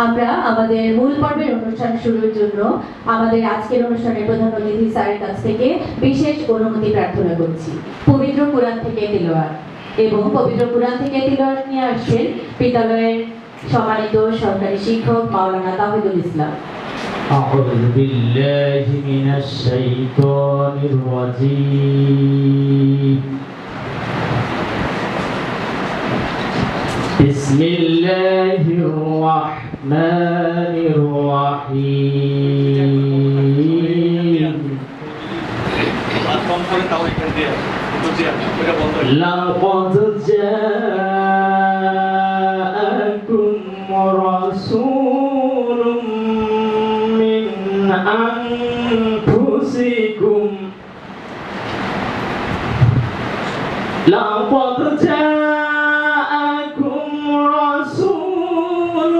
আমরা আমাদের মূল পর্বের অনুষ্ঠান শুরুর জন্য আমাদের আজকের অনুষ্ঠানের প্রধান অতিথি স্যারের কাছ থেকে বিশেষ অনুমতি প্রার্থনা করছি। পবিত্র কোরআন থেকে তিলাওয়াত এবং পবিত্র কোরআন থেকে তিলাওয়াত নিয়ে আসছেন বিদ্যালয়ের সম্মানিত সরকারি শিক্ষক মাওলানা তাওহিদুল ইসলাম। أعوذ بالله من الشيطان الرجيم بسم الله الرحمن الرحيم لقد جاءكم رسول من أنفسكم لقد جاءكم رسول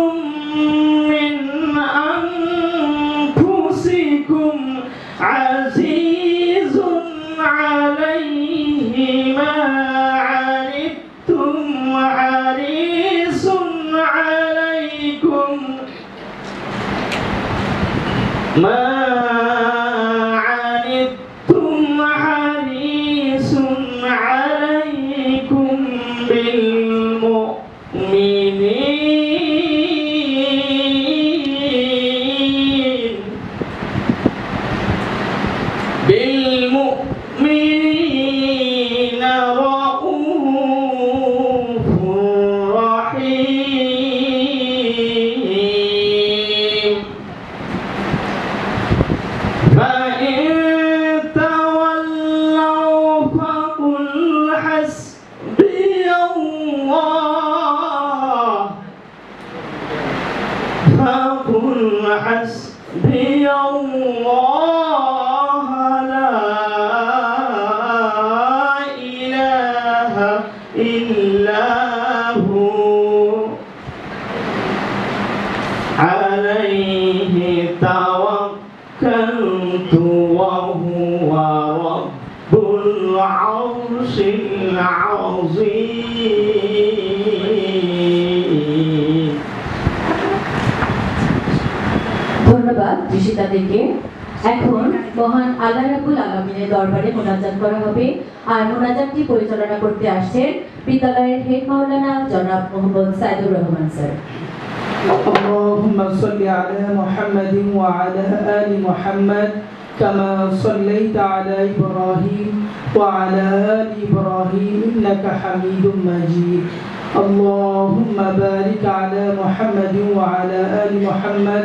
من أنفسكم عزيز عليه ما عنتم حريص عليكم ما عنتم حريص عليكم بالمؤمنين رؤوف رحيم فإن تولوا فقل حسبي الله لا إله إلا هو عليه توكلت وهو رب العرش العظيم। ধন্যবাদ ঋষিতাদেরকে। এখন মহান আল্লাহ রাব্বুল আলামিনের দরবারে মোনাজাত করা হবে। আর মোনাজাতটি পরিচালনা করতে আসছেন বিদ্যালয়ের হেড মাওলানা জনাব মোহাম্মদ সাইদুর রহমান স্যার। اللهم صل على محمد وعلى آل محمد كما صليت على إبراهيم وعلى آل إبراهيم إنك حميد مجيد اللهم بارك على محمد وعلى آل محمد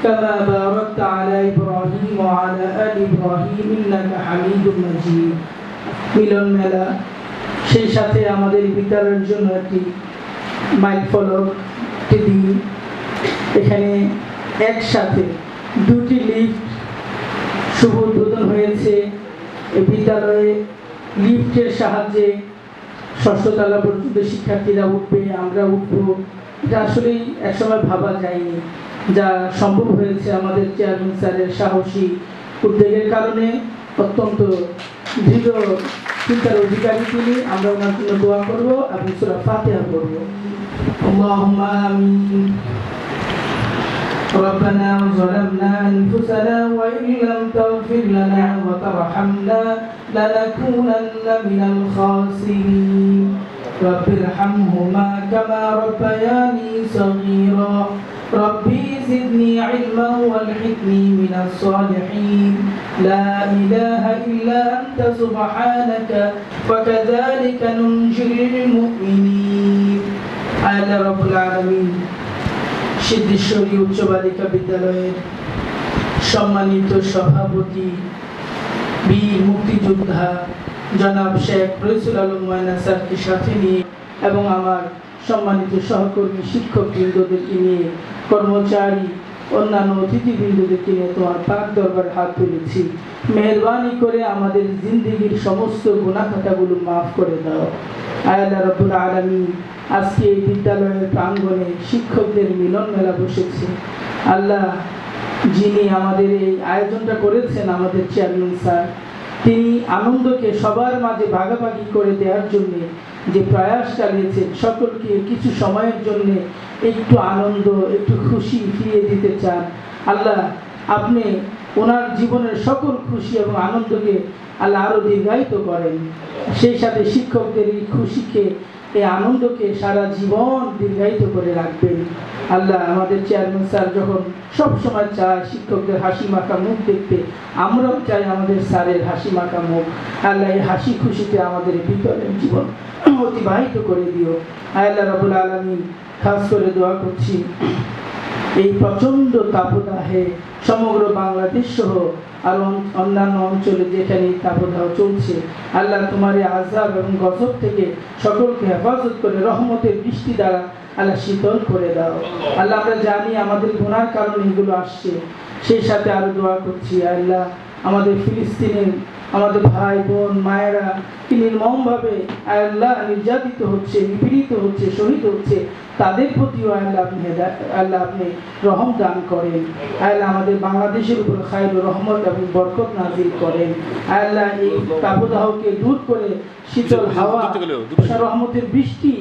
كما باركت على إبراهيم وعلى آل إبراهيم إنك حميد مجيد। মিলন মেলা, সেই সাথে আমাদের বিদ্যালয়ের জন্য একটি মাইল ফলক দিন। এখানে একসাথে দুটি লিফট শুভ উদ্বোধন হয়েছে। এই বিদ্যালয়ে লিফটের সাহায্যে ষষ্ঠ তলা পর্যন্ত শিক্ষার্থীরা উঠবে, আমরা উঠব। এটা আসলেই একসময় ভাবা যায়নি, যা সম্ভব হয়েছে আমাদের চেয়ারম্যান স্যারের সাহসী উদ্যোগের কারণে। অত্যন্ত দৃঢ় চিন্তার অধিকারী তিনি। আমরা ওনার জন্য দোয়া করব এবং সূরা ফাতিহা পড়ব। আল্লাহুম্মা আমিন। ربنا ظلمنا أنفسنا وإن لم تغفر لنا وترحمنا لنكونن من الخاسرين رب ارحمهما كما ربياني صغيرا ربي زدني علما والحقني من الصالحين لا إله إلا أنت سبحانك وكذلك ننجي المؤمنين آية رب العالمين। সিদ্ধেশ্বরী উচ্চ বালিকা বিদ্যালয়ের সম্মানিত সভাপতি বীর মুক্তিযোদ্ধা জনাব শেখ রইসুল আলম ময়না স্যারকে সাথে নিয়ে এবং আমার সম্মানিত সহকর্মী শিক্ষকবৃন্দদেরকে নিয়ে, কর্মচারী অন্যান্য অতিথিবৃন্দদেরকে নিয়ে তোমার পাক দরবারে হাত তুলেছি। মেহরবানি করে আমাদের জিন্দেগির সমস্ত গুনাহ খাতাগুলো মাফ করে দাও। আল্লাহ রাব্বুল আলামিন, আজকে এই বিদ্যালয়ের প্রাঙ্গণে শিক্ষকদের মিলন মেলা বসেছে। আল্লাহ, যিনি আমাদের এই আয়োজনটা করেছেন আমাদের চেয়ারম্যান স্যার, তিনি আনন্দকে সবার মাঝে ভাগাভাগি করে দেওয়ার জন্য যে প্রয়াস চালিয়েছেন, সকলকে কিছু সময়ের জন্য একটু আনন্দ, একটু খুশি ফিরিয়ে দিতে চান। আল্লাহ আপনি ওনার জীবনের সকল খুশি এবং আনন্দকে আল্লাহ আরও দীর্ঘায়িত করেন। সেই সাথে শিক্ষকদের এই খুশিকে, এই আনন্দকে সারা জীবন দীর্ঘায়িত করে রাখবেন। আল্লাহ আমাদের চেয়ারম্যান স্যার যখন সবসময় চায় শিক্ষকদের হাসি মাখা মুখ দেখতে, আমরাও চাই আমাদের স্যারের হাসি মাখা মুখ। আল্লাহ এই হাসি খুশিতে আমাদের বিদ্যালয়ের জীবন অতিবাহিত করে দিও। আল্লাহ রাব্বুল আলামিন, খাস করে দোয়া করছি এই প্রচণ্ড তাপদাহে সমগ্র বাংলাদেশ সহ আর অন্যান্য অঞ্চলে যেখানে তাপদাহ চলছে, আল্লাহ তোমার এই আযাব এবং গজব থেকে সকলকে হেফাজত করে রহমতের বৃষ্টি দ্বারা আল্লাহ শীতল করে দাও। আল্লাহ আমরা জানি আমাদের গুনার কারণে এগুলো আসছে। সেই সাথে আরো দোয়া করছি আল্লাহ আমাদের ফিলিস্তিনের আমাদের ভাই বোন মায়েরা কি নির্মমভাবে আল্লাহ নির্যাতিত হচ্ছে, নিপীড়িত হচ্ছে, শহীদ হচ্ছে, তাদের প্রতিও আল্লাহ আপনি রহম দান করেন। আল্লাহ আমাদের বাংলাদেশের উপর খায়র রহমত এবং বরকত নাজিল করেন। আল্লাহ এই তাপদাহকে দূর করে শীতল হাওয়া, রহমতের বৃষ্টি,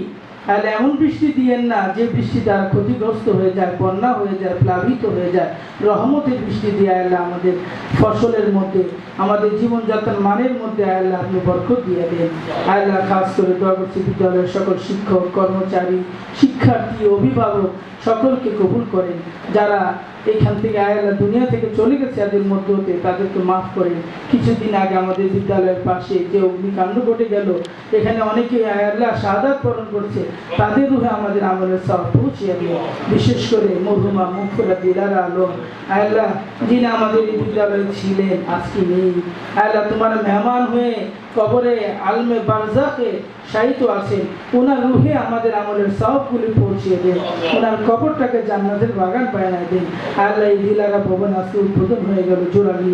আল্লাহ এমন বৃষ্টি দিয়েন না যে বৃষ্টি দ্বারা ক্ষতিগ্রস্ত হয়ে যায়, বন্যা হয়ে যায়, প্লাবিত হয়ে যায়। রহমতের বৃষ্টি দিয়ে আল্লাহ আমাদের ফসলের মধ্যে, আমাদের জীবনযাত্রার মানের মধ্যে আল্লাহ আপনি বরকত দিয়ে দেন। আল্লাহ খাস করে দোয়া করছি বিদ্যালয়ের সকল শিক্ষক, কর্মচারী, শিক্ষার্থী, অভিভাবক সকলকে কবুল করেন। যারা এখান থেকে আল্লাহ দুনিয়া থেকে চলে গেছে এদের মধ্যে হতে, তাদেরকে মাফ করেন। কিছুদিন আগে আমাদের বিদ্যালয়ের পাশে যে অগ্নিকাণ্ড ঘটে গেল, এখানে অনেকে আল্লাহ শাহাদাত বরণ করছে, তাদের রূহে আমাদের আমলের সওয়াব পৌঁছিয়ে দিও। বিশেষ করে মরহুমা মুগফিরাত দিলারা আলম আল্লাহ, যিনি আমাদের এই বিদ্যালয়ে ছিলেন, আজকে নেই। আল্লাহ তোমার মেহমান হয়ে কবরে আলমে বারজাখে শায়িত আছেন, ওনার রুহে আমাদের আমলের সওয়াবগুলি পৌঁছিয়ে দেন, ওনার কবরটাকে জান্নাতের বাগান বানায় দেন। আল্লাহ এই দিলারা ভবন আজকে উদ্বোধন হয়ে গেল জোড়ালি।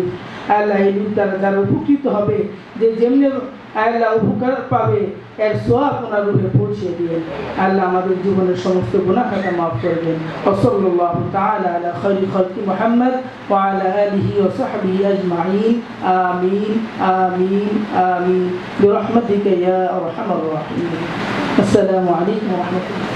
আল্লাহ এই দ্বারা যারা উপকৃত হবে, যে যেমনি আল্লাহ উপকার পাবে, এর সওয়াব ওনার রুহে পৌঁছিয়ে দিন। আল্লাহ আমাদের জীবনের সমস্ত গুনাহ খাতা মাফ করে দেন। সাল্লাল্লাহু তাআলা আলা খায়রি খালকি মুহাম্মদ ওয়া আলা আলিহি ওয়া সাহবিহি আজমাইন। আমিন আমিন আমিন বিরহমাতিকা ইয়া আরহামার রাহিমিন। আসসালামু আলাইকুম ওয়া রাহমাতুল্লাহ।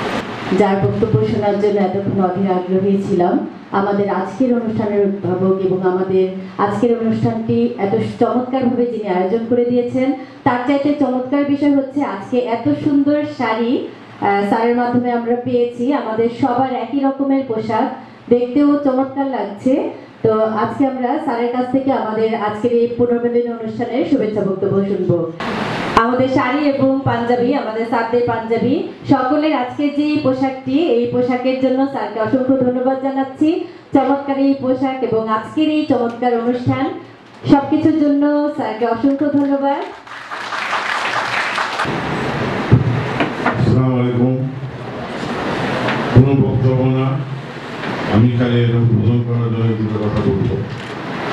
যার বক্তব্য শোনার জন্য এতক্ষণ অধীর আগ্রহী ছিলাম, আমাদের আজকের অনুষ্ঠানের উদ্ভাবক এবং আমাদের আজকের অনুষ্ঠানটি এত চমৎকারভাবে যিনি আয়োজন করে দিয়েছেন, তার চাইতে চমৎকার বিষয় হচ্ছে আজকে এত সুন্দর শাড়ি স্যারের মাধ্যমে আমরা পেয়েছি। আমাদের সবার একই রকমের পোশাক, দেখতেও চমৎকার লাগছে। তো আজকে আমরা স্যারের কাছ থেকে আমাদের আজকের এই পুনর্মিলনী অনুষ্ঠানের শুভেচ্ছা বক্তব্য শুনবো। আমাদের শাড়ি এবং পাঞ্জাবি, আমাদের স্যারদের পাঞ্জাবি, সকলের আজকের যে পোশাকটি, এই পোশাকের জন্য স্যারকে অসংখ্য ধন্যবাদ জানাচ্ছি। চমৎকার এই পোশাক এবং আজকের এই চমৎকার অনুষ্ঠান, সবকিছুর জন্য স্যারকে অসংখ্য ধন্যবাদ। আসসালামু আলাইকুম। কোনো বক্তব্য না, আমি খালি এরকম উদ্বোধন করার জন্য দুটো কথা বলবো।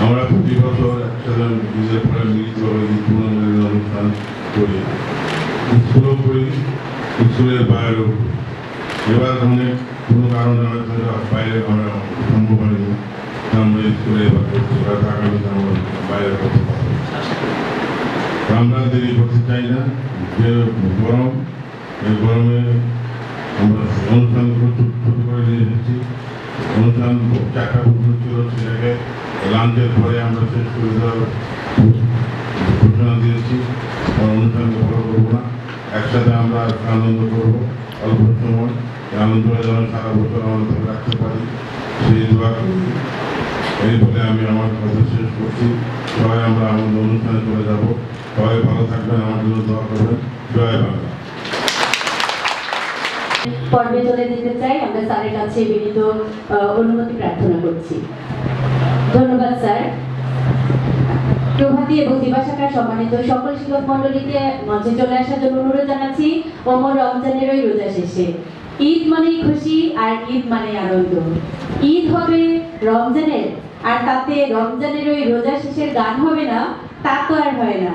আমরা প্রতি বছর একসাথে নিজের পরে মিলিত হয়ে পুনর্মিলনী অনুষ্ঠান করি, স্কুলেও করি, স্কুলের বাইরেও করি। এবার অনেক কোনো কারণে হয়তো বাইরে আমরা সম্ভব হয়নি, আমরা স্কুলে এবার করছি, হয়তো আগামীতে আমরা বাইরে করতে পারবো। আমরা দেরি করতে চাই না, যে গরম, এই গরমে আমরা অনুষ্ঠানগুলো ছোট করে নিয়ে এসেছি। অনুষ্ঠান 4টা পর্যন্ত ছিল, সেটাকে লাঞ্চের পরে আমরা শেষ করে দেওয়ার ঘোষণা দিয়েছি। আমরা অনুষ্ঠানকে বড় করবো না, একসাথে আমরা আনন্দ করবো অল্প সময়। আনন্দটা যেন সারা বছর আমরা ধরে রাখতে পারি, সেই দোয়া করি। এই বলে আমি আমার কথা শেষ করছি। সবাই আমরা আমাদের অনুষ্ঠানে চলে যাব। সবাই ভালো থাকবেন, আমার জন্য দোয়া করবেন। জয় বাংলা। পর্বে চলে যেতে চাই, আমরা স্যারের কাছে বিনীত অনুমতি প্রার্থনা করছি। ধন্যবাদ স্যার। প্রভাতী এবং দিবা শাখার সম্মানিত সকল শিক্ষক মন্ডলীকে মঞ্চে চলে আসার জন্য অনুরোধ জানাচ্ছি। ওমর রমজানের ওই রোজা শেষে ঈদ মানেই খুশি আর ঈদ মানে আনন্দ। ঈদ হবে রমজানের, আর তাতে রমজানের ওই রোজা শেষের গান হবে না, তা তো আর হয় না।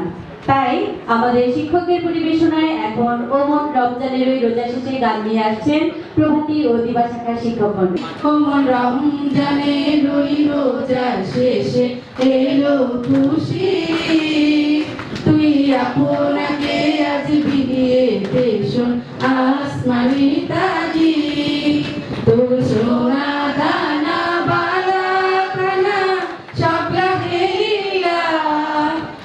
তাই আমাদের শিক্ষকদের পরিবেশনায় এখন ওমর রমজানের ওই রোজা শেষে গান নিয়ে আসছেন প্রভাতী ও দিবা শাখার শিক্ষক মন্ডলী। ওমর রমজানের ওই রোজা শেষে এলো খুশি, তুই আপনাকে আজ বিলিয়ে দে শোন আসমানি তাজি তোর সোনা দানা বালা কানা সব লাগে লীলা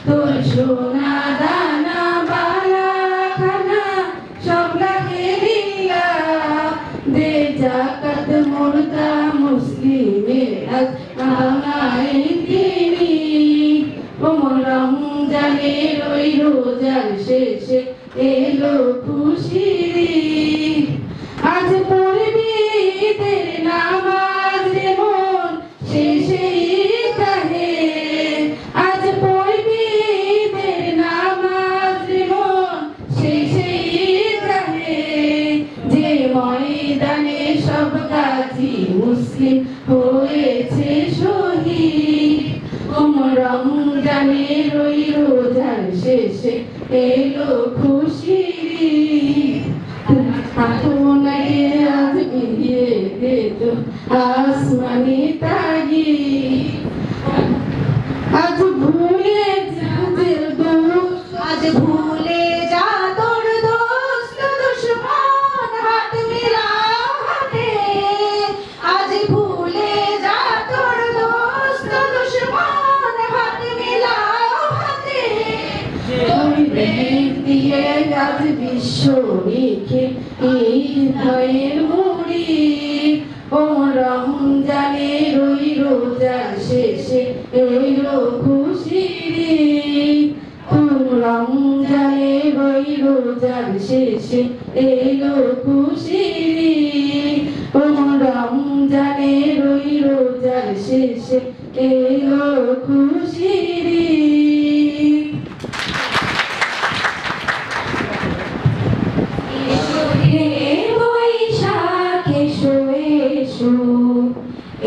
তোর সোনা দানা বালা কানা সব লাগে লীলা দে জাকাত মুর্দা মুসলিমের আজ বাঙাই তিনি ওমর রমজানের ওই রোজার শেষে এলো খুশির আজ পড়বি ঈদের নামাজ রে মন শেষে কাহে আজ পড়বি ঈদের নামাজ রে মন শেষে কাহে যে ময়দানে সব গাজী মুসলিম হয়েছে শহীদ ওমর রমজানের ওই রোজার শেষে এলো খুশির আপনাকে আজ মিলিয়ে দিত আসমানি তাগি আজ ভুলে যাদের দোষ আজ ভুলে যা তোর দোস্ত দুশ্মন হাত মিলা হাতে আজ ভুলে যা তোর দোস্ত দুশ্মন হাত মিলা হাতে ওই ব্যাগ দিয়ে আজ বিশ্ব লিখে এই ভয়ের মুড়ি ও রমজানের ওই রোজার শেষে এলো খুশির রমজানের ওই রোজার শেষে এলো খুশির ও রমজানের ওই রোজার শেষে এলো খুশির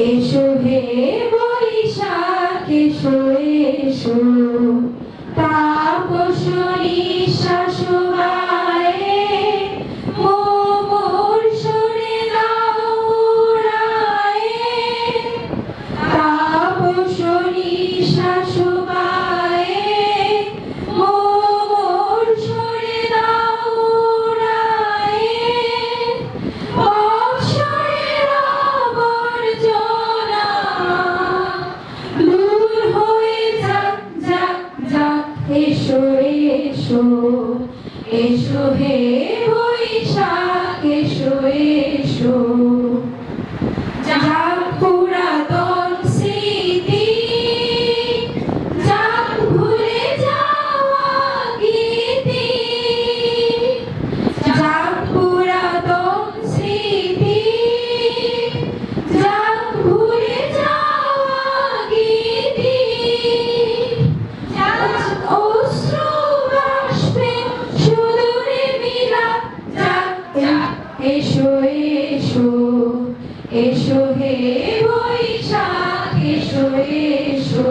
এসো হে বৈশাখ এসো এসো তাপসী শাশুবায়ে মোর সরে দাও রায়ে তাপসী শাশুবায়ে মোর সরে দাও রায়ে এসো এসো এসো হে বৈশাখ এসো এসো যাক পুরাতন স্মৃতি যাক ভুলে যাওয়া গীতি যাক পুরাতন স্মৃতি যাক ভুলে যাওয়া গীতি অশ্রু বাষ্পে সুদূরে মিলাদ যাক যাক এসো এসো এসো হে বৈশাখ এসো এসো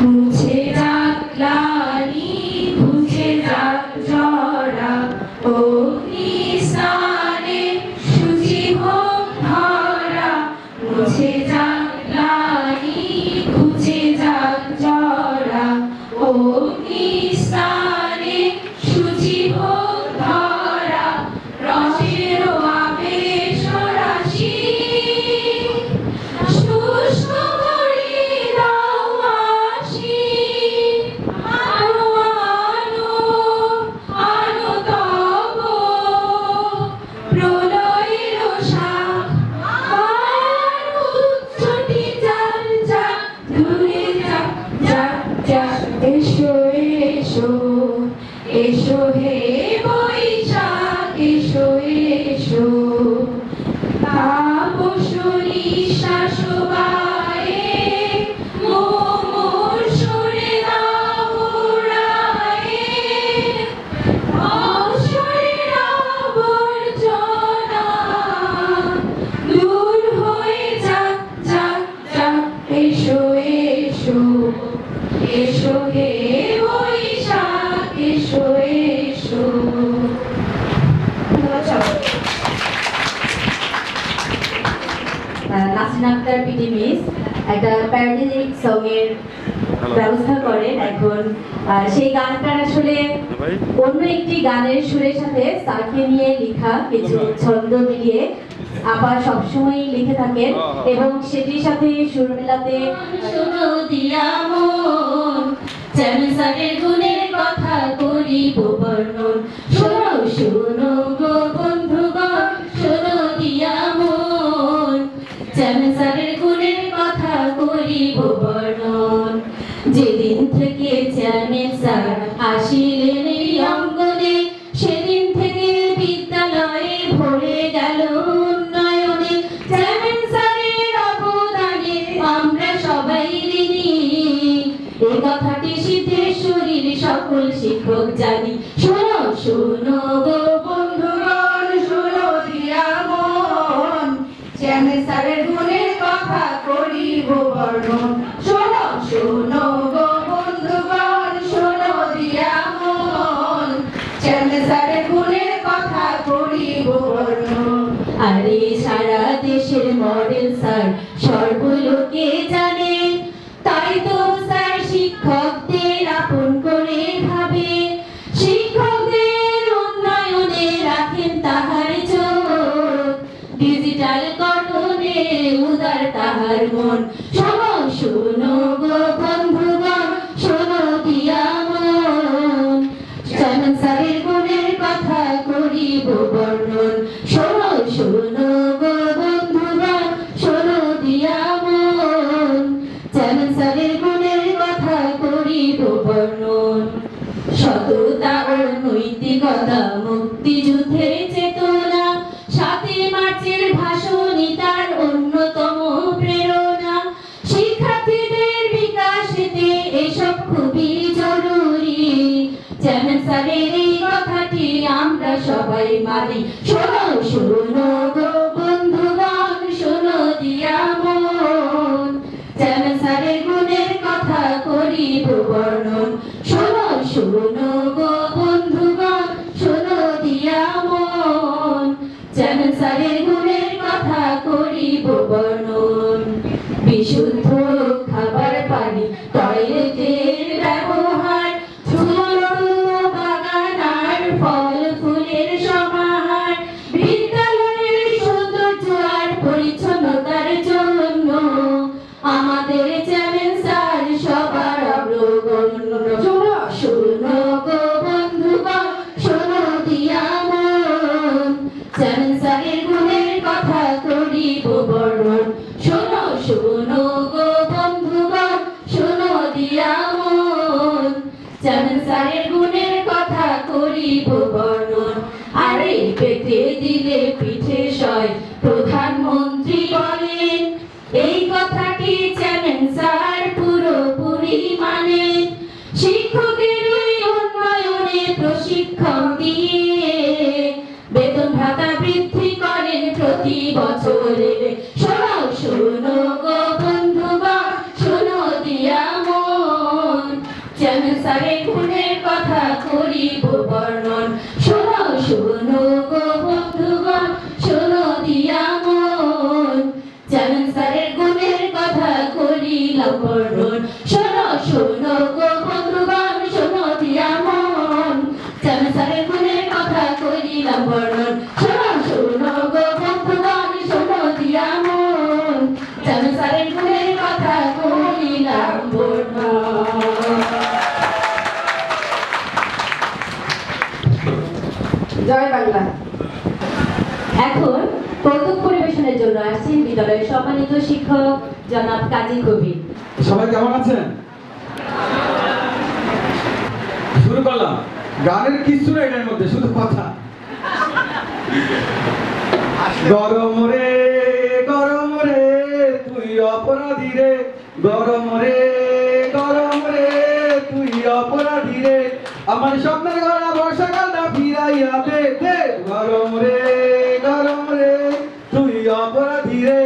মুছে যাক গ্লানি ঘুচে যাক জরা অগ্নি স্নানে শুচি হোক ধরা মুছে যাক গ্লানি ঘুচে যাক জরা অগ্নি স্নানে শুচি হোক ধরা রসের আবেশ রাশি শুষ্ক করে দাও আসি আনো আনো আনো তব প্রলয়ের শাখ উচ্চটি যাক যাক দূরে যাক যাক যাক এসো এসো এসো হে বৈশাখ এসো এসো তাপসী শাশুবায়ে মোর সরে দাও রায়ে অসরের আবর্জনা দূর হয়ে যাক যাক যাক এসো এসো এসো হে বৈশাখ এসো এসো নাসরিন আক্তার পিটি মিস একটা প্যারোডি সং এর ব্যবস্থা করেন। এখন সেই গানটার আসলে অন্য একটি গানের সুরের সাথে স্যারকে নিয়ে লেখা কিছু ছন্দ মিলিয়ে আবার সবসময় লিখে থাকেন এবং সেটির সাথে সুর মেলাতে শোনো দিয়া মন চ্যানেল স্যারের গুণের কথা করিব বর্ণন। শোনো শোনো গো বন্ধুগণ শোনো দিয়া মন চ্যানেল স্যারের গুণের কথা করিব বর্ণন। যেদিন থেকে চ্যানেল স্যার আসিলেন এই অঙ্গনে সেদিন থেকে বিদ্যালয়ে ভরে গেল উন্নয়নে। চ্যানেল স্যারের অবদানে আমরা সবাই ঋণী, এই কথাটি সিদ্ধেশ্বরীর সকল শিক্ষক জানি। শোনো শোনো গো বন্ধুগণ শোনো দিয়া মন চ্যানেল স্যারের গুণের কথা করিব বর্ণন। শোনো শোনো গো বন্ধুগণ শোনো দিয়া মন চ্যানেল স্যারের গুণের কথা করিব বর্ণন। আরে সারা দেশের মডেল স্যার সর্বলোকে জানে, তাই তো স্যার শিক্ষকদের আপন করে ভাবে। শিক্ষকদের উন্নয়নে রাখেন তাহার চোখ, ডিজিটাল গঠনে উদার তাহার মন। শোনো শোনো গো বন্ধুগণ শোনো দিয়া মন চ্যানেল স্যারের গুণের কথা করিব বর্ণন। শোনো শোনো গো বন্ধুগণ শোনো দিয়া মন চ্যানেল স্যারের গুণের কথা করিব বর্ণন। সততা ও নৈতিকতা মুক্তিযুদ্ধের চেতনা, ৭ই মার্চের ভাষণই তার অন্যতম প্রেরণা। শিক্ষার্থীদের বিকাশেতে এসব খুবই জরুরি, চ্যানেল স্যারের এই কথাটি আমরা সবাই মানি। শোনো শোনো গো বন্ধুগণ শোনো দিয়া মন চ্যানেল স্যারের গুণের কথা করিব বর্ণন। শোনো শোনো গো বন্ধুগণ শোনো দিয়া মন চ্যানেল স্যারের গুণের কথা করিব বর্ণন। বিশুদ্ধ খাবার পানি টয়লেটের ব্যবহার, বাগান আর ফল ফুলের সমাহার, বিদ্যালয়ের সৌন্দর্য আর পরিচ্ছন্নতার জন্য আমাদের চ্যানেল স্যার সবার অগ্রগণ্য। শোনো শোনো গো বন্ধুগণ শোনো দিয়া মন চ্যানেল স্যারের গুণের কথা করিব বর্ণন। শোনো শোনো গো বন্ধুগণ শোনো দিয়া মন চ্যানেল স্যারের গুণের কথা করিব বর্ণন। আরে পেটে দিলে পিঠে সয় প্রধানমন্ত্রী বলেন, এই কথাটি চ্যানেল স্যার পুরোপুরি মানেন। শিক্ষকের উন্নয়নে প্রশিক্ষণ দিয়ে বেতন ভাতা বৃদ্ধি করেন প্রতি বছরে। শোনো শোনো গো বন্ধুগণ শোনো দিয়া মন চ্যানেল স্যারের গুণের কথা করিব বর্ণন। শোনো শোনো গো বন্ধুগণ শোনো দিয়া মন চ্যানেল স্যারের গুণের কথা করিলাম বর্ণন। শোনো শোনো গো বন্ধুগণ শোনো দিয়া মন চ্যানেল স্যারের গুণের কথা করিলাম বর্ণন। শোনো শোনো গো বন্ধুগণ শোনো দিয়া মন চ্যানেল স্যারের গুণের কথা করিলাম বর্ণন। জয় বাংলা। এখন কৌতুক পরিবেশনের জন্য আসছেন বিদ্যালয়ের সম্মানিত শিক্ষক জনাব কাজী কবির। সবাই কেমন আছেন? শুরু করলাম। গানের কিছু নেই এর মধ্যে, শুধু কথা। গরম রে গরম রে তুই অপরাধী রে, গরম রে তুই অপরাধী রে, আমার স্বপ্নের গলা বর্ষাকালটা ফিরাইয়া দে দে। গরম রে তুই অপরাধী রে,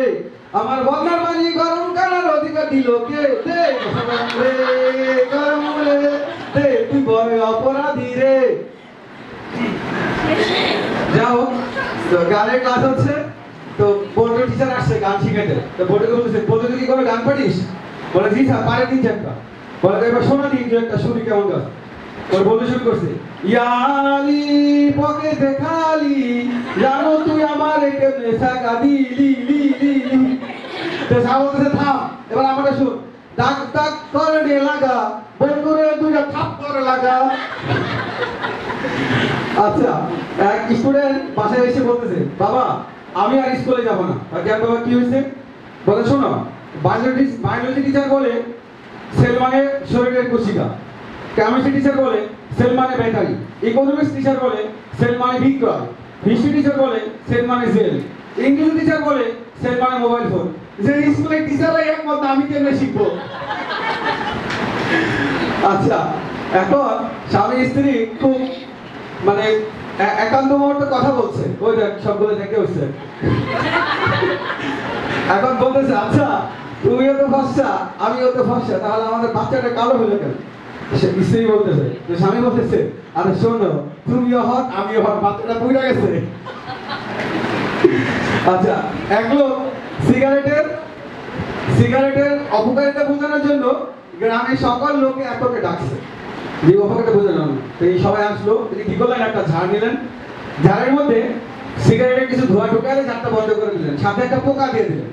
আমার বন্যার পানি গরম করার অধিকার দিল কে? দে গরম রে দে তুই বড় অপরাধী রে। যাও তো গানের ক্লাস হচ্ছে, তো বোর্ডের টিচার আসছে গান শিখাতে। তো বোর্ডে বলছে, বোর্ডে তুই কি কোনো গান পারিস? বলে জি স্যার পারে ৩-৪টা। বলে এবার শোনা দিন যে একটা শুনি কেমন গাছ। ওর বলতে শুরু করছে, ইয়ালি পকেটে খালি জানো তুই আমার কেমনে টাকা দিলি লি লি লি। তো সাহেব বলতেছে থাম, এবার আমাকে শুন, ডাক ডাক করে দিয়ে লাগা, বন্ধুরে দুইটা থাপ করে লাগা। আচ্ছা, এক স্টুডেন্ট বাসায় এসে বলতেছে, বাবা আমি আর স্কুলে যাব না। কেন বাবা, কি হয়েছে? বলে শোনো, বায়োলজি টিচার বলে সেল মানে শরীরের কোশিকা, কেমিস্ট্রি টিচার বলে সেল মানে ব্যাটারি, ইকোনমিক্স টিচার বলে সেল মানে বিক্রয়, হিস্ট্রি টিচার বলে সেল মানে জেল, ইংরেজি টিচার বলে সেল মানে মোবাইল ফোন। যে স্কুলের টিচাররা একমত, আমি কেমনে শিখবো? আচ্ছা, এখন স্বামী স্ত্রী খুব মানে একান্ত মুহূর্তে কথা বলছে, ওই দেখ সবগুলো দেখে উঠছে। এখন বলতেছে, আচ্ছা তুমিও তো ফর্সা আমিও তো ফর্সা, তাহলে আমাদের বাচ্চাটা কালো হলো কেন? স্ত্রী বলতেছে, স্বামী বলতেছে, আরে শোনো তুমিও হট আমিও হট, বাচ্চাটা পুড়ে গেছে। আচ্ছা, এক লোক সিগারেটের অপকারিতা বোঝানোর জন্য গ্রামের সকল লোকে এককে ডাকছে, যে অপকারিতা বোঝানো। তো এই সবাই আসলো, তিনি কি করলেন, একটা ঝাড় নিলেন, ঝাড়ের মধ্যে সিগারেটের কিছু ধোঁয়া ঢুকালে ঝাড়টা বন্ধ করে দিলেন, সাথে একটা পোকা দিয়ে দিলেন।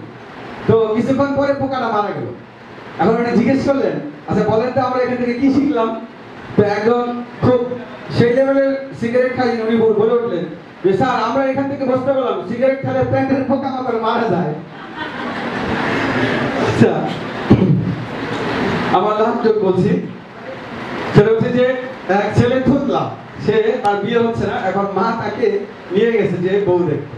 তো কিছুক্ষণ পরে পোকাটা মারা গেল। এখন উনি জিজ্ঞেস করলেন, আচ্ছা বলেন তো আমরা এখান থেকে কি শিখলাম? তো একজন খুব সেই লেভেলের সিগারেট খাই উনি বলে উঠলেন যে স্যার আমরা এখান থেকে বুঝতে পারলাম সিগারেট খেলে প্যান্টের পোকা মাকড় মারা যায়। আচ্ছা, আমার লাভ যোগ বলছি, সেটা হচ্ছে যে এক ছেলে থুতলা, সে তার বিয়ে হচ্ছে না, এখন মা তাকে নিয়ে গেছে যে বউ দেখতে।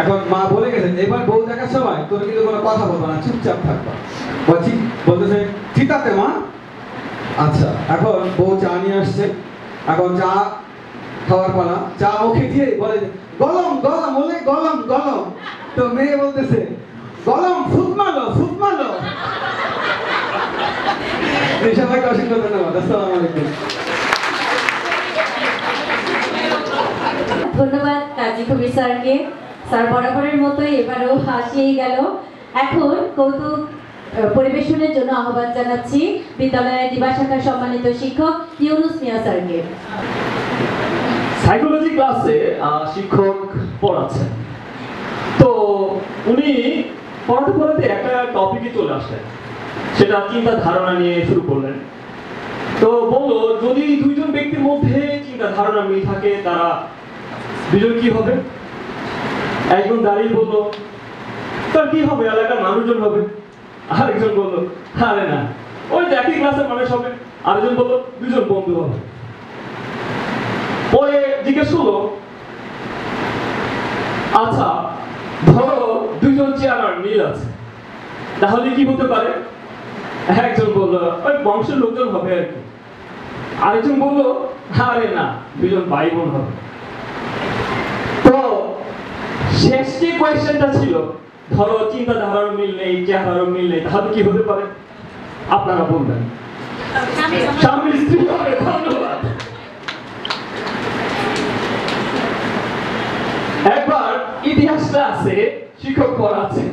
এখন মা বলে গেছে, এবার বউ দেখার সময় তোর কিন্তু কোনো কথা বলবো না, চুপচাপ থাকবা। বলতেছে চিতাতে মা। আচ্ছা, এখন বউ চা নিয়ে আসছে, এখন চা খাওয়ার পালা, চা মুখে দিয়ে বলে গলম গলম বলে গলম গলম। তো মেয়ে বলতেছে গলম ফুটমালো ফুটমালো। সবাইকে অসংখ্য ধন্যবাদ, আসসালামু আলাইকুম। ধন্যবাদ কাজী কবির স্যারকে। স্যার বরাবরের মতোই এবারও হাসিয়েই গেল। এখন কৌতুক পরিবেশনের জন্য আহ্বান জানাচ্ছি বিদ্যালয়ের দিবা শাখার সম্মানিত শিক্ষক ইউনুস মিয়া স্যারকে। সাইকোলজি ক্লাসে শিক্ষক পড়াচ্ছেন, তো উনি পড়াতে পড়াতে একটা টপিকে চলে আসলেন, সেটা চিন্তা ধারণা নিয়ে শুরু করলেন। তো বললো, যদি দুইজন ব্যক্তির মধ্যে চিন্তা ধারণা মিল থাকে, তারা দুজন কি হবে? একজন দাঁড়িয়ে বললো, তার কি হবে, এলাকার মানুষজন হবে। আরেকজন বললো, আরে না, ওই একই ক্লাসের মানুষ হবে। আরেকজন বললো, দুজন বন্ধু হবে। পরে জিজ্ঞেস করলো, আচ্ছা ধরো দুইজন চেহারার মিল আছে, তাহলে কি হতে পারে? একজন বললো, ওই বংশের লোকজন হবে আর কি। আরেকজন বললো, আরে না, দুজন ভাই বোন হবে। তো শেষ যে কোয়েশ্চেনটা ছিল, ধরো চিন্তাধারার মিল নেই, চেহারার মিল নেই, তাহলে কি হতে পারে? আপনারা বলবেন। স্বামী স্ত্রী হবে। ধন্যবাদ। একবার ইতিহাস ক্লাসে শিক্ষক পড়াচ্ছেন,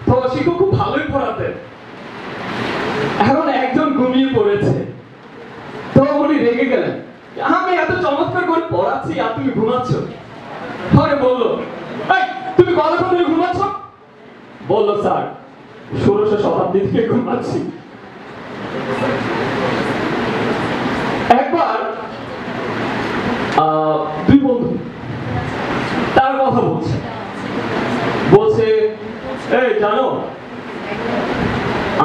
তো শিক্ষক খুব ভালোই পড়াতেন। এখন একজন ঘুমিয়ে পড়েছে, তো উনি রেগে গেলেন, আমি এত চমৎকার করে পড়াচ্ছি আর তুমি ঘুমাচ্ছ। পরে বললো, এই তুমি কতক্ষণ ধরে ঘুমাচ্ছ? বললো, স্যার 1600 শতাব্দী থেকে ঘুমাচ্ছি। একবার দুই বন্ধু তার কথা বলছে, এই জানো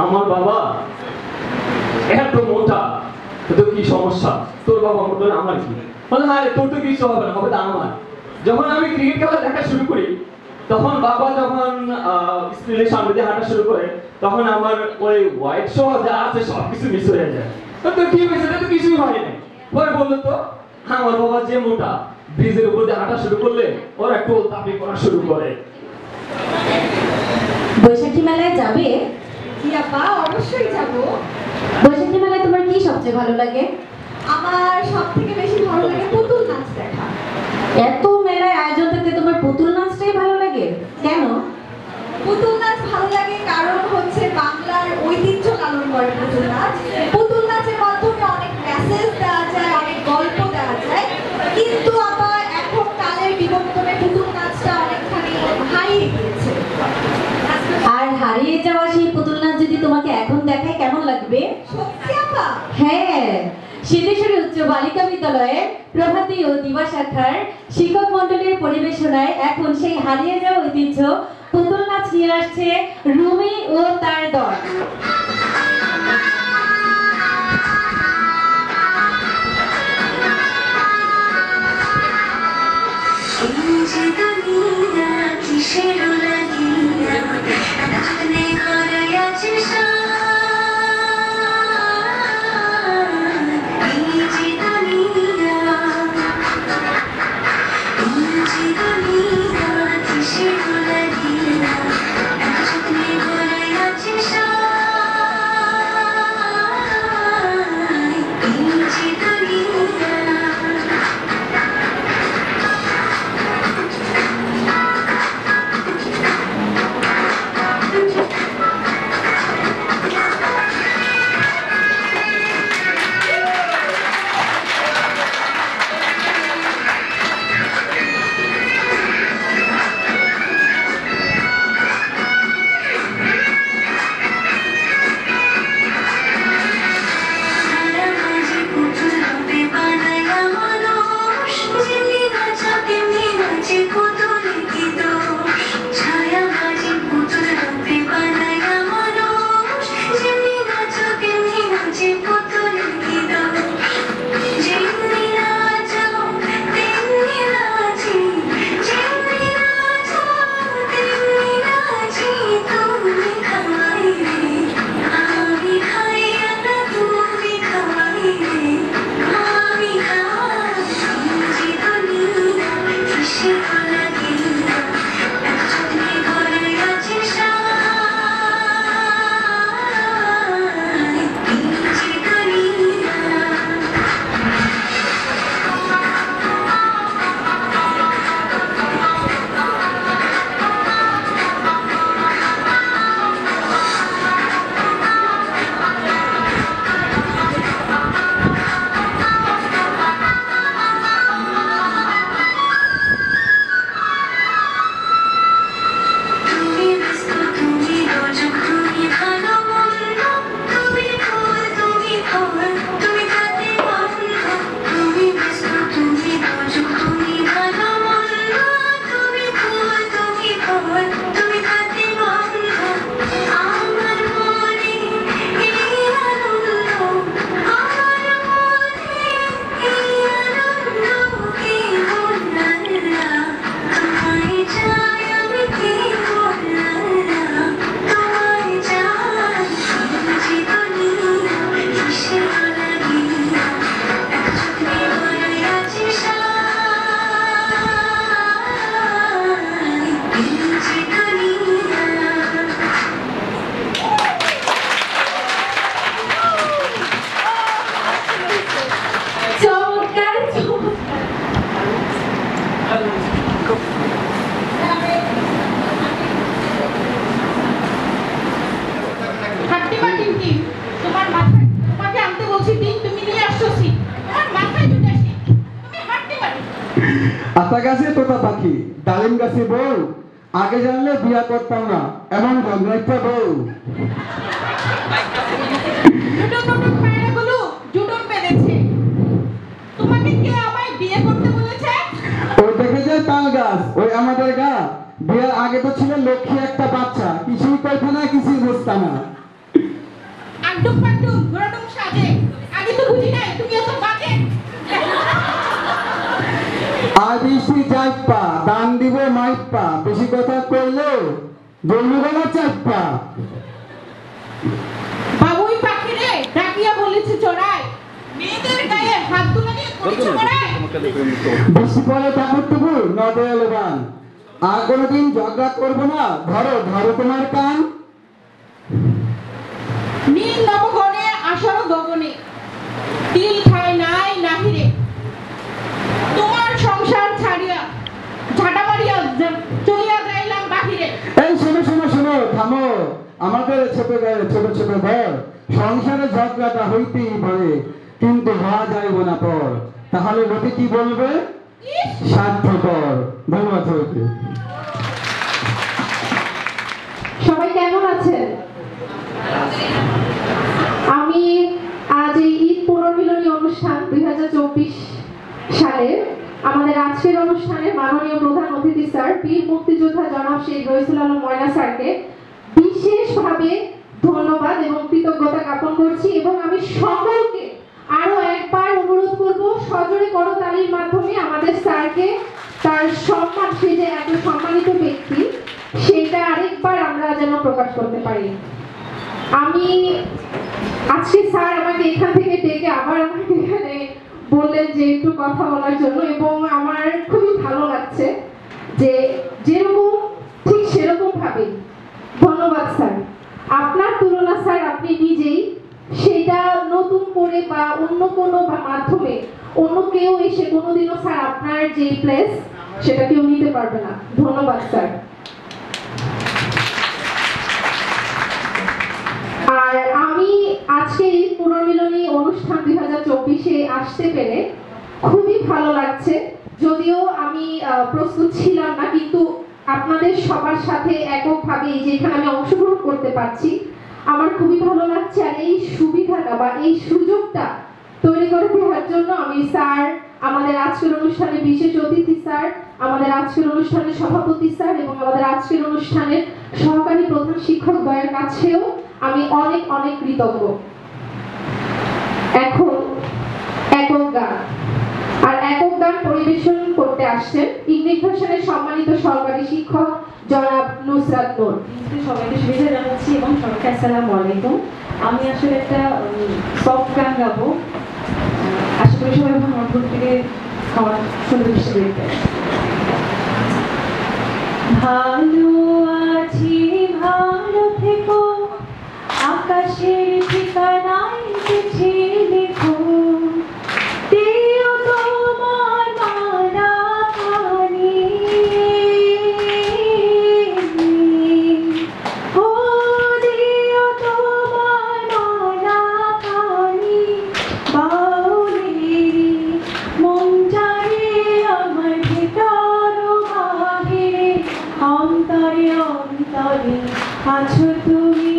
আমার বাবা এত মোটা, তো কি সমস্যা? তোর বাবা মোটা, আমার কি? বলে, আরে তোর তো কিছু হবে না, হবে তো আমার। যখন আমি ক্রিকেট খেলা দেখা শুরু করি, তখন বাবা যখন স্ক্রিনের সামনে দিয়ে হাঁটা শুরু করে, তখন আমার ওই হোয়াইট শো যা আছে সবকিছু মিস হয়ে যায়। তো কি হয়েছে? তো কিছুই হয় না। পরে বললো, তো আমার বাবা যে মোটা, ব্রিজের উপর দিয়ে হাঁটা শুরু করলে ওরা টোল তাপি করা শুরু করে। বৈশাখী মেলায় যাবে? জি আপা, অবশ্যই যাব। বৈশাখী মেলায় তোমার কি সবচেয়ে ভালো লাগে? আমার সবথেকে বেশি ভালো লাগে পুতুল নাচ দেখা। এত মেলায় আয়োজন থাকতে তোমার পুতুল নাচটাই ভালো লাগে কেন? পুতুল নাচ ভালো লাগে কারণ হচ্ছে বাংলার ঐতিহ্য লালন করে পুতুল নাচ। সিদ্ধেশ্বরী উচ্চ বালিকা বিদ্যালয়ের প্রভাতী ও দিবা শাখার শিক্ষক মণ্ডলীর পরিবেশনায় এখন সেই হারিয়ে যাওয়া ঐতিহ্য পুতুল নাচ নিয়ে আসছে রুমি ও তার দল। আতা গাছে তোতা পাখি, ডালিম গাছে বউ, আগে জানলে বিয়া করতাম না, এমন গঙ্গাইটা বউ। ওই দেখে যে তাল গাছ, ওই আমাদের গা, বিয়ার আগে তো ছিল লক্ষ্মী একটা বাচ্চা, কিছুই করতো না, কিছুই বুঝতা না। আর বৃষ্টি যাইপা, দান দিব মাইপা, বেশি কথা কইলে জন্মবেলা চাইপা। বাবুই পাখি রে ডাকিয়া বলেছে চড়াই, মেয়েদের গায়ে হাত তুলে নিয়ে করেছে চড়াই। বেশি পরে তাকর টুকু নদে এলো বান, আর কোনোদিন ঝগড়া করবো না, ধরো ধরো তোমার কান। নীল নবগণে আষাঢ় গগনে, তিল খায় নাই নাহিরে, তোমার সংসার ছাড়িয়া ঝাঁটা মারিয়া চলিয়া যাইলাম বাহিরে। এই শোনো শোনো শোনো, থামো। আমাদের ছোট গায়ে ছোট ছোট ঘর, সংসারে ঝগড়াটা হইতেই পারে, কিন্তু হওয়া যাইব না পর, তাহলে লোকে কি বলবে? স্বার্থপর। ধন্যবাদ সবাইকে। সবাই কেমন আছেন? আমি আজ এই ঈদ পুনর্মিলনী অনুষ্ঠান সালে আমাদের আজকের অনুষ্ঠানে মাননীয় প্রধান অতিথি স্যার বীর মুক্তিযোদ্ধা জনাব শেখ রইসুল আলম ময়না স্যারকে বিশেষভাবে ধন্যবাদ এবং কৃতজ্ঞতা জ্ঞাপন করছি এবং আমি সকলকে আরো একবার অনুরোধ করব সজোরে করতালির মাধ্যমে আমাদের স্যারকে তার সম্মান, সে যে এত সম্মানিত ব্যক্তি সেটা আরেকবার আমরা যেন প্রকাশ করতে পারি। আমি আজকে স্যার আমাকে এখান থেকে ডেকে আবার আমাকে এখানে বললেন যে একটু কথা বলার জন্য, এবং আমার খুবই ভালো লাগছে যে যেরকম ঠিক সেরকম ভাবে। ধন্যবাদ স্যার। আপনার তুলনা স্যার আপনি নিজেই সেটা নতুন করে বা অন্য কোনো মাধ্যমে অন্য কেউ এসে কোনোদিনও স্যার আপনার যে প্লেস সেটা কেউ নিতে পারবে না। ধন্যবাদ স্যার। আর আমি আজকে এই পুনর্মিলনী অনুষ্ঠান 2024-এ আসতে পেরে খুবই ভালো লাগছে। যদিও আমি প্রস্তুত ছিলাম না, কিন্তু আপনাদের সবার সাথে এককভাবে এই যে এখানে আমি অংশগ্রহণ করতে পারছি আমার খুবই ভালো লাগছে। আর এই সুবিধাটা বা এই সুযোগটা তৈরি করে দেওয়ার জন্য আমি স্যার, আমাদের আজকের অনুষ্ঠানে বিশেষ অতিথি স্যার, আমাদের আজকের অনুষ্ঠানের সভাপতি স্যার এবং আমাদের আজকের অনুষ্ঠানের সহকারী প্রধান শিক্ষক দ্বয়ের কাছেও আমি অনেক অনেক কৃতজ্ঞ। এখন একক গান, আর একক গান পরিবেশন করতে আসছেন ইংলিশ ভাষণের সম্মানিত সহকারী শিক্ষক জনাব নুসরাত নূর। সবাইকে শুভেচ্ছা জানাচ্ছি এবং সবাইকে আসসালামু আলাইকুম। আমি আসলে একটা সফট গান গাবো, আশা করি সবাই আমার ভোট থেকে খাওয়ার সুন্দর হিসেবে দেখবে। ভালো আছি ভালো থেকো, আকাশের ঠিকানায় চিঠি লেখো, দিও তোমার মালা খানি, ও দিও তোমার মালা খানি, বাউলেরি মন জানে আমার ভেতর বাহিরে, অন্তরে অন্তরে আছো তুমি,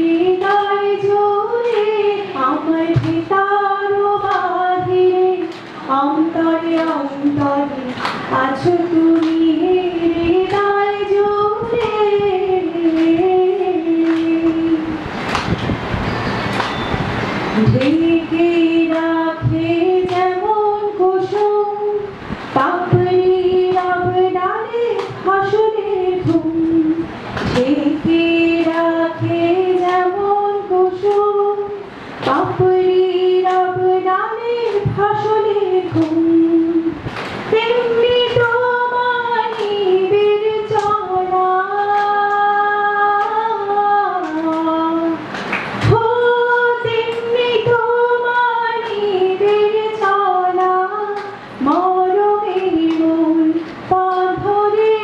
হৃদয় জুড়ে আমার ভেতর বাহিরে, অন্তরে অন্তরে আছো তুমি, হৃদয় জুড়ে। ঢেকে রাখে যেমন কুসুম পাপড়ি আবডালে হাসনের ঘুম, ঢেকে রাখে যেমন কুসুম পাপড়ি আবডালে হাসনের ঘুম, তেমনি তোমার নিবিড় চলা, ও তেমনি তোমার নিবিড় চলা, মরমের মূল পাথরে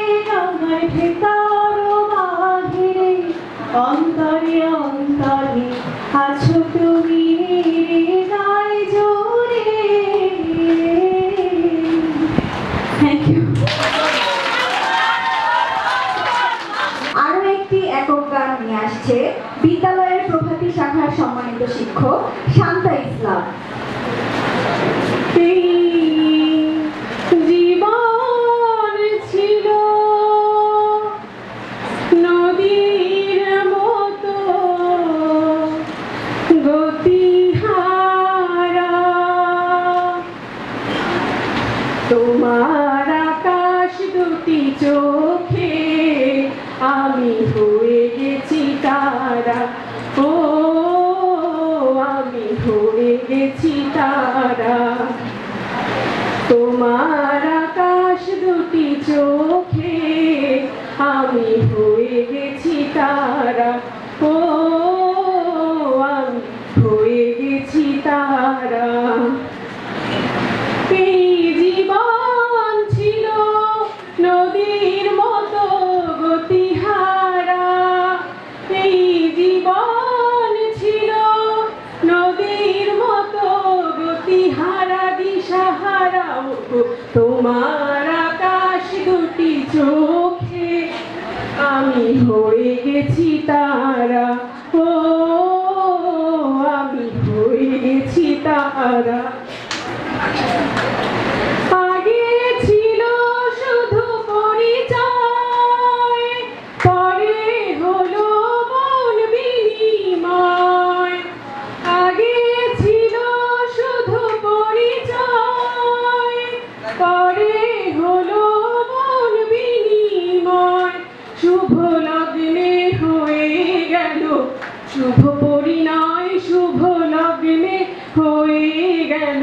আমার ভেতর বাহিরে, অন্তরে অন্তরে আছো তুমি, হৃদয় জুড়ে। Thank you. আরো একটি একক গান নিয়ে আসছে বিদ্যালয়ের প্রভাতী শাখার সম্মানিত শিক্ষক শান্তা ইসলাম। জীবন ছিল নদীর মতো গতিহারা, তোমার আকাশ দুটি চোখে আমি হয়ে গেছি তারা, ও আমি হয়ে গেছি তারা, তোমার আকাশ দুটি চোখে আমি হয়ে গেছি তারা, ও আমি হয়ে গেছি তারা। এই জীবন ছিল নদীর মতো গতিহারা, এই জীবন ছিল নদীর মতো গতিহারা, দিশাহারা, তোমার আকাশ দুটি চোখে আমি হয়ে গেছি তারা, ও আমি হয়ে গেছি তারা। শুভ পরিণয় শুভ লগ্নে হয়ে গেল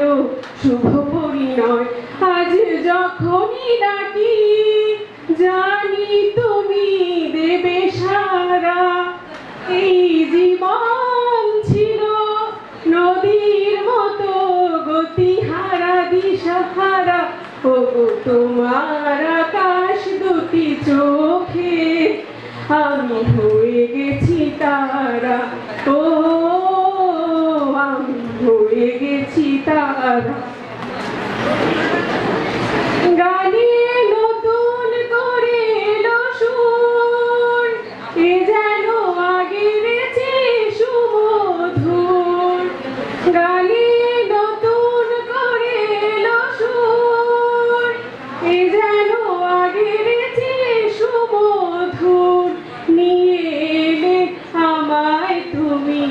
শুভ পরিণয় আজ যখনই ডাকি জানি তুমি দেবে সারা এই জীবন ছিল নদীর মতো গতিহারা দিশাহারা ও তোমার আকাশ দুটি চোখে আমি হয়ে গেছি তারা ও আমি হয়ে গেছি তারা গানে নতুন করে এলো সুর এ যেন আগের চেয়ে সুমধুর গানে নতুন করে এলো সুর এ যেন আগের চেয়ে সুমধুর নিয়ে এলে আমায় তুমি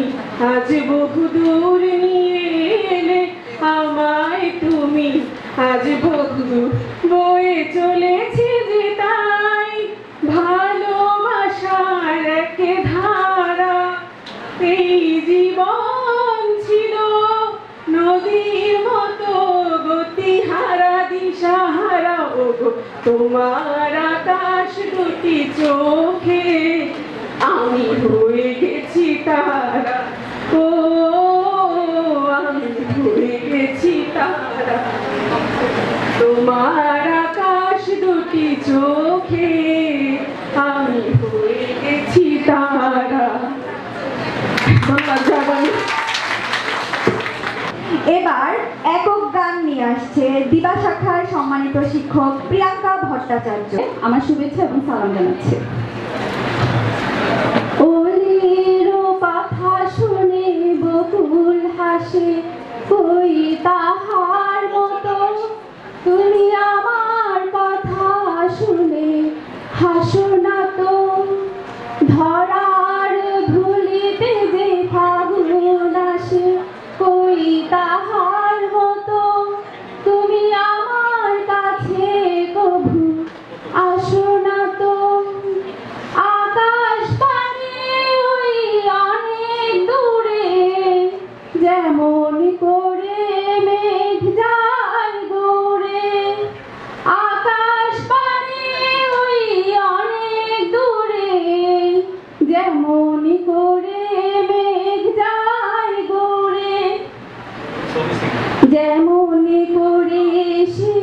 আজ বহুদূর নিয়ে এলে আমায় তুমি আজ বহুদূর বয়ে চলেছে যে তাই ভালোবাসার এক ধারা এই জীবন ছিল নদীর মতো গতিহারা দিশাহারা ও তোমার আকাশ দুটি চোখে আমি হয়ে গেছি তারা ও আমি হয়ে গেছি তারা তোমার আকাশ দুটি চোখে আমি হয়ে গেছি তারা। এবার একক গান নিয়ে আসছে দিবা শাখার সম্মানিত শিক্ষক প্রিয়াঙ্কা ভট্টাচার্য। আমার শুভেচ্ছা এবং সালাম জানাচ্ছি। ওলিরো কথা শুনে বকুল হাসে কই তাহার মতো তুমি আমার কথা শুনে হাসো না তো ধরার ধুলিতে যে ফাগুন আসে কই তাহার মতো তুমি আমার কাছে কভু আসো না তো আকাশ পানে ওই অনেক দূরে যেমন করে মেঘ যায় দূরে আকাশ পানে ওই অনেক দূরে যেমন করে মেঘ যায় দূরে যেমন করে সে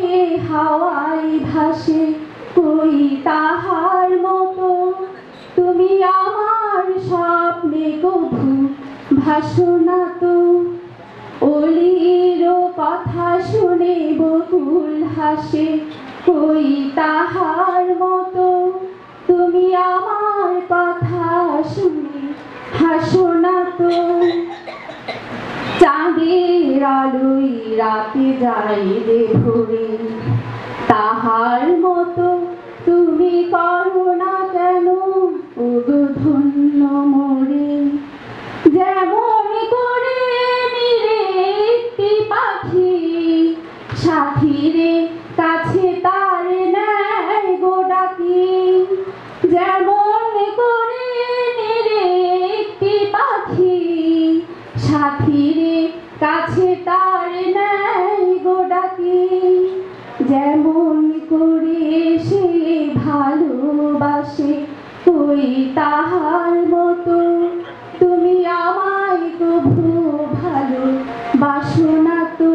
হাওয়ায় ভাসে কই তাহার মতো তুমি আমার স্বপ্নে কভু ভাসো না তো অলির কথা শুনে বকুল হাসে কই তাহার মতো তুমি আমার কথা শুনে হাসো না তো চাঁদের আলোয় রাতে যাই রে ভোরে তাহার মতো তুমি করো না কেন ওগো ধন্য মোরে যেমন করে নিরে একটি পাখি সাথীরে কাছে তার নেয় গো ডাকি যেমন করে নিরে একটি পাখি সাথীরে কাছে তার নেয় গো ডাকি যেমন করে সে ভালোবাসে কই তাহার মতো তুমি আমায় কভু ভালোবাসো না তো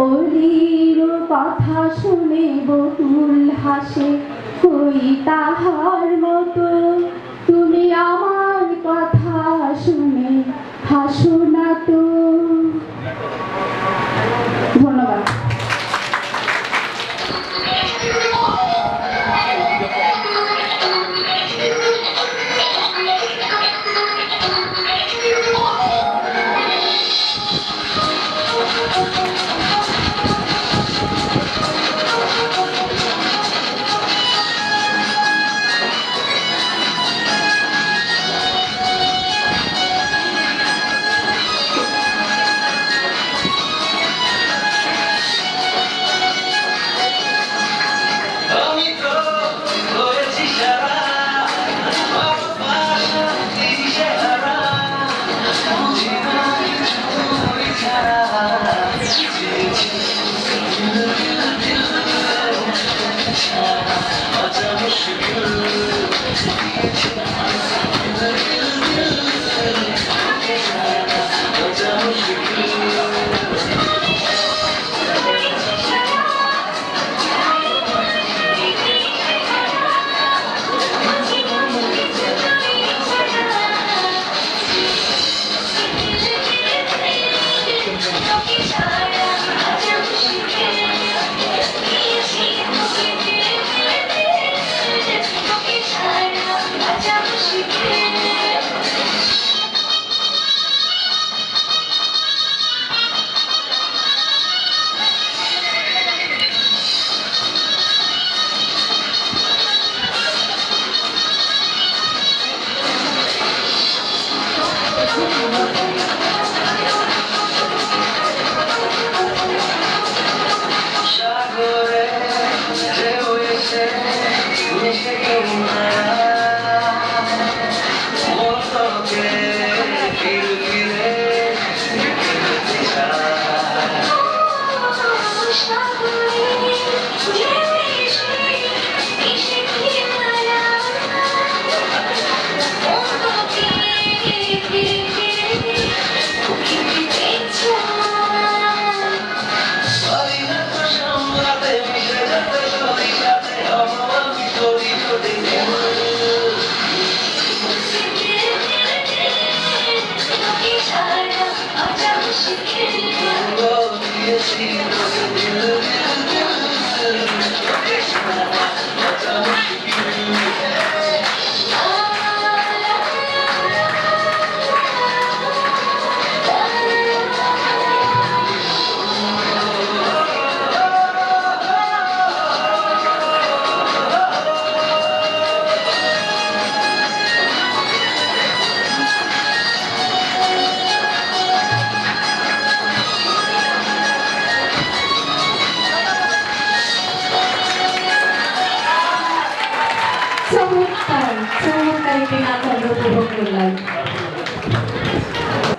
অলির কথা শুনে বকুল হাসে কই তাহার মতো তুমি আমার কথা শুনে হাসো না তো। ধন্যবাদ।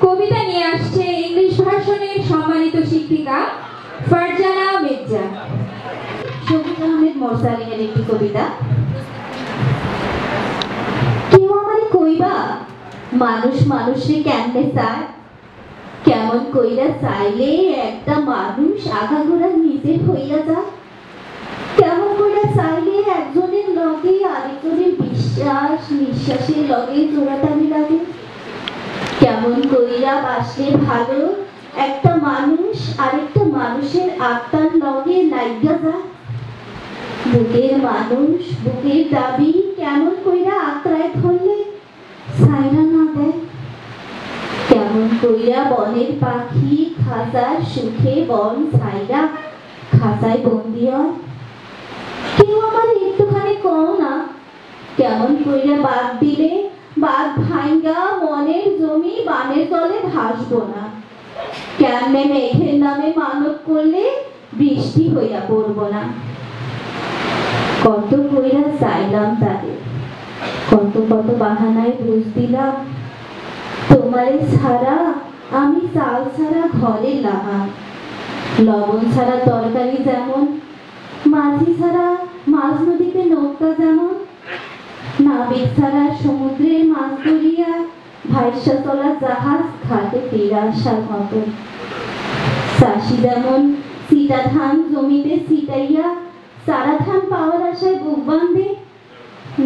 কবিতা নিয়ে আসছে ইংলিশ ভার্সনের সম্মানিত শিক্ষিকা ফারজানা মির্জা। শফিক আহমেদ মোরসালিনের একটি কবিতা। কেউ আমারে কইবা মানুষ মানুষে কেমনে চায়, কেমন কইরা চাইলে একটা মানুষ আগাগোড়া নিজের হইয়া যায়, কেমন কইরা চাইলে একজনের লগে আরেকজনের বিশ্বাস নিঃশ্বাসের লগে জোড়াতালি লাগে, কেমন কইরা বাসলে ভালো একটা মানুষ আরেকটা মানুষের আত্মার লগে লাইগা যায়, বুকের মানুষ বুকের দাবি কেমন কইরা আত্রায় ধরলে ছাইরা না দেয়, কেমন কইরা বনের পাখি খাঁচার সুখে বন ছাইরা খাঁচায় বন্দি হয়, কেউ আমার একটুখানি কও না কেমন কইরা বাদ দিলে বাদ ভাঙ্গা মনের জমি বানের তলে ভাসবো না, কেমনে মেঘের নামে মানব করলে বৃষ্টি হইয়া পড়বো না। কত কইরা চাইলাম তাদের, কত কত বাহানায় বুঝ দিলাম, তোমারে ছাড়া আমি চাল ছাড়া ঘরে লাহা, লবণ ছাড়া তরকারি যেমন, মাঝি ছাড়া মাঝ নদীতে নৌকা যেমন, নাবিক ছাড়া সমুদ্রের মাছ ধরিয়া ভাইসা চলা জাহাজ ঘাটে ফিরে আসার মতো, চাষি যেমন সিটা ধান জমিতে ছিটাইয়া সারা ধান পাওয়ার আশায় বুক বাঁধে,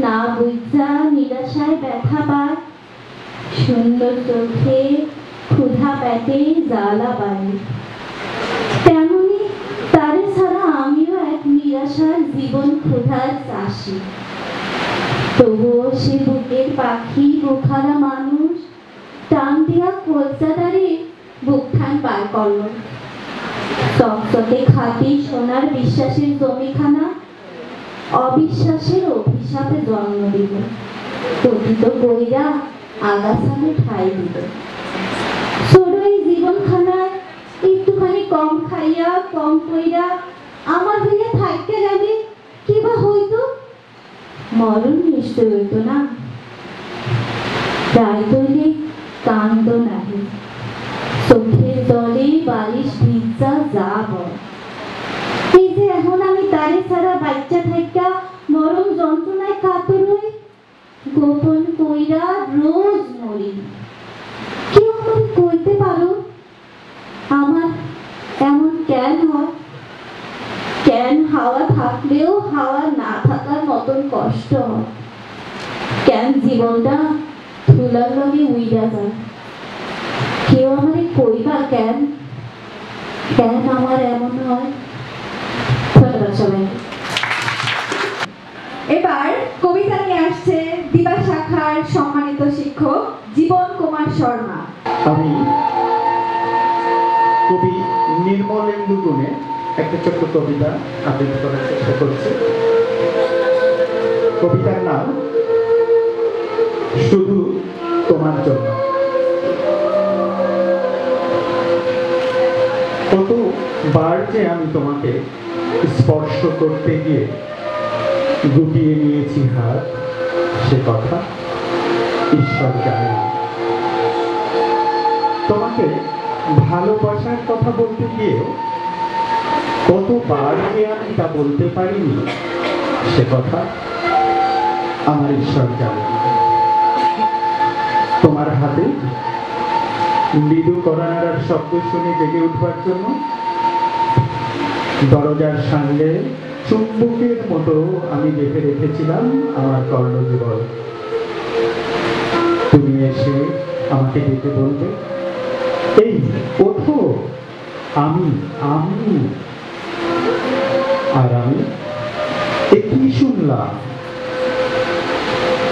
না বুঝা নিরাশায় ব্যথা পায়, শূন্য চোখে ক্ষুধা পেটে জ্বালা বাড়ে, তেমনি তারে ছাড়া আমিও এক নিরাশার জীবন ক্ষুধার চাষি, তবুও সে বুকের পাখি বুখারা মানুষ টান দিয়া কলচাটারে বুক ঠান পার করলো, চকচকে খাঁটি সোনার বিশ্বাসের জমিখানা অবিশ্বাসের অভিশাপে জন্ম দিল, পতিত কইরা আগাছালে ঠাই দিল, ছোট এই জীবনখানায় একটুখানি কম খাইয়া কম কইরা আমার হইয়া থাকতে যাবে কিবা হইতো, মরণ নিশ্চয় হইতো না, তাই তৈলে কান্দ নাহি, চোখের দলে বালিশ ভিজা যাব, এই যে এখন আমি তারে ছাড়া বাচ্চা থাকা মরণ যন্ত্রণায় কাতর হই, গোপন কইরা রোজ মরি। কেউ আমার কইতে পারো আমার এমন কেন হয়? কেন হাওয়া থাকলেও হাওয়া না থাকার মতন কষ্ট হয়? কেন জীবনটা ধুলার লগে উইড়া যায়? কেউ আমারে কইবা কেন কেন আমার এমন হয়? ধন্যবাদ সবাই। এবার কবিতা নিয়ে আসছে দিবা শাখার সম্মানিত শিক্ষক জীবন কুমার শর্মা। আমি কবি নির্মলেন্দু গুণে একটা ছোট্ট কবিতা আবৃত্তি করার চেষ্টা করছি। কবিতার নাম শুধু তোমার জন্য। কতবার যে আমি তোমাকে স্পর্শ করতে গিয়ে গুটিয়ে নিয়েছি হাত, সে কথা ঈশ্বর জানে। তোমাকে ভালোবাসার কথা বলতে গিয়েও কতবার যে আমি তা বলতে পারিনি, সে কথা আমার ঈশ্বর জানে। তোমার হাতে মৃদু করানার শব্দ শুনে জেগে উঠবার জন্য দরজার সামনে চুম্বকের মতো আমি দেখে রেখেছিলাম আমার কর্ণজীবন। তুমি এসে আমাকে ডেকে বলবে, এই ওঠো, আমি আমি আর আমি কি শুনলাম?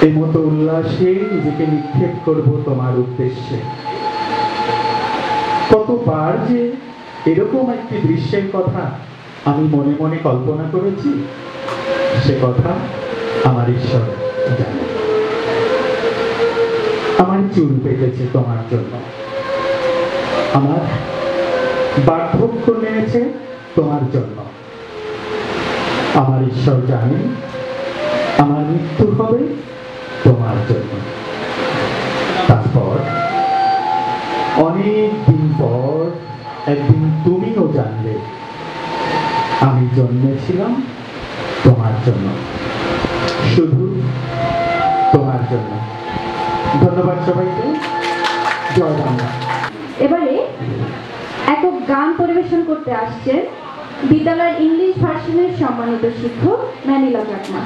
এই মতো উল্লাসে নিজেকে নিক্ষেপ করব তোমার উদ্দেশ্যে। কতবার যে এরকম একটি দৃশ্যের কথা আমি মনে মনে কল্পনা করেছি, সে কথা আমার ঈশ্বর জানে। আমার চুল পেকেছে তোমার জন্য, আমার বার্ধক্য নিয়েছে তোমার জন্য। আমার ঈশ্বর জানে আমার মৃত্যু হবে তোমার জন্য। তারপর অনেক দিন পর একদিন তুমিও জানলে আমি জন্মেছিলাম তোমার জন্য, শুধু তোমার জন্য। ধন্যবাদ সবাইকে। জয় বাংলা। এবারে একক গান পরিবেশন করতে আসছেন বিদ্যালয়ের ইংলিশ ভার্সনের সম্মানিত শিক্ষক ম্যানিলা চাকমা।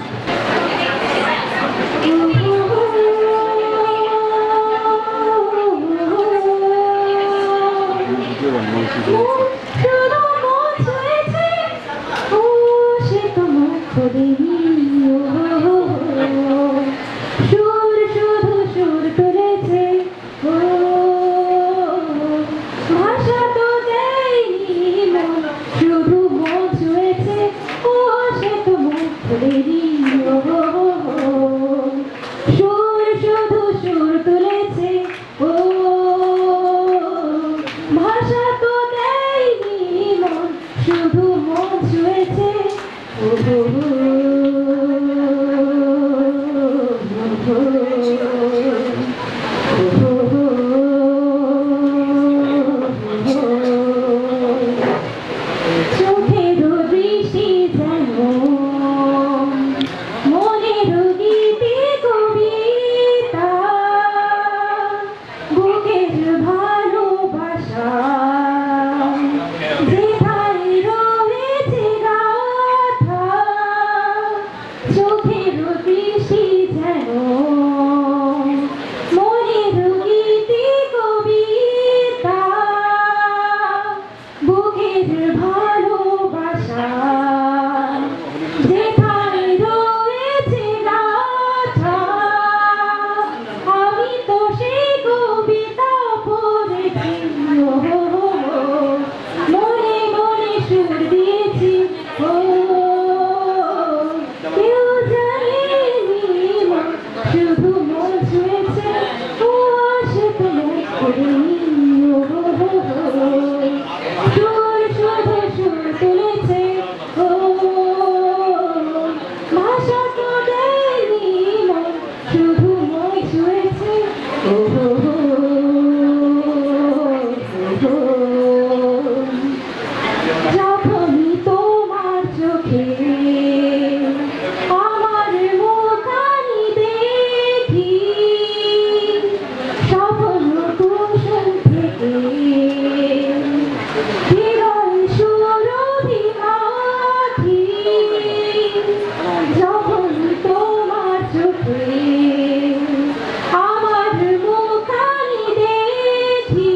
আমার মুখানি দেখি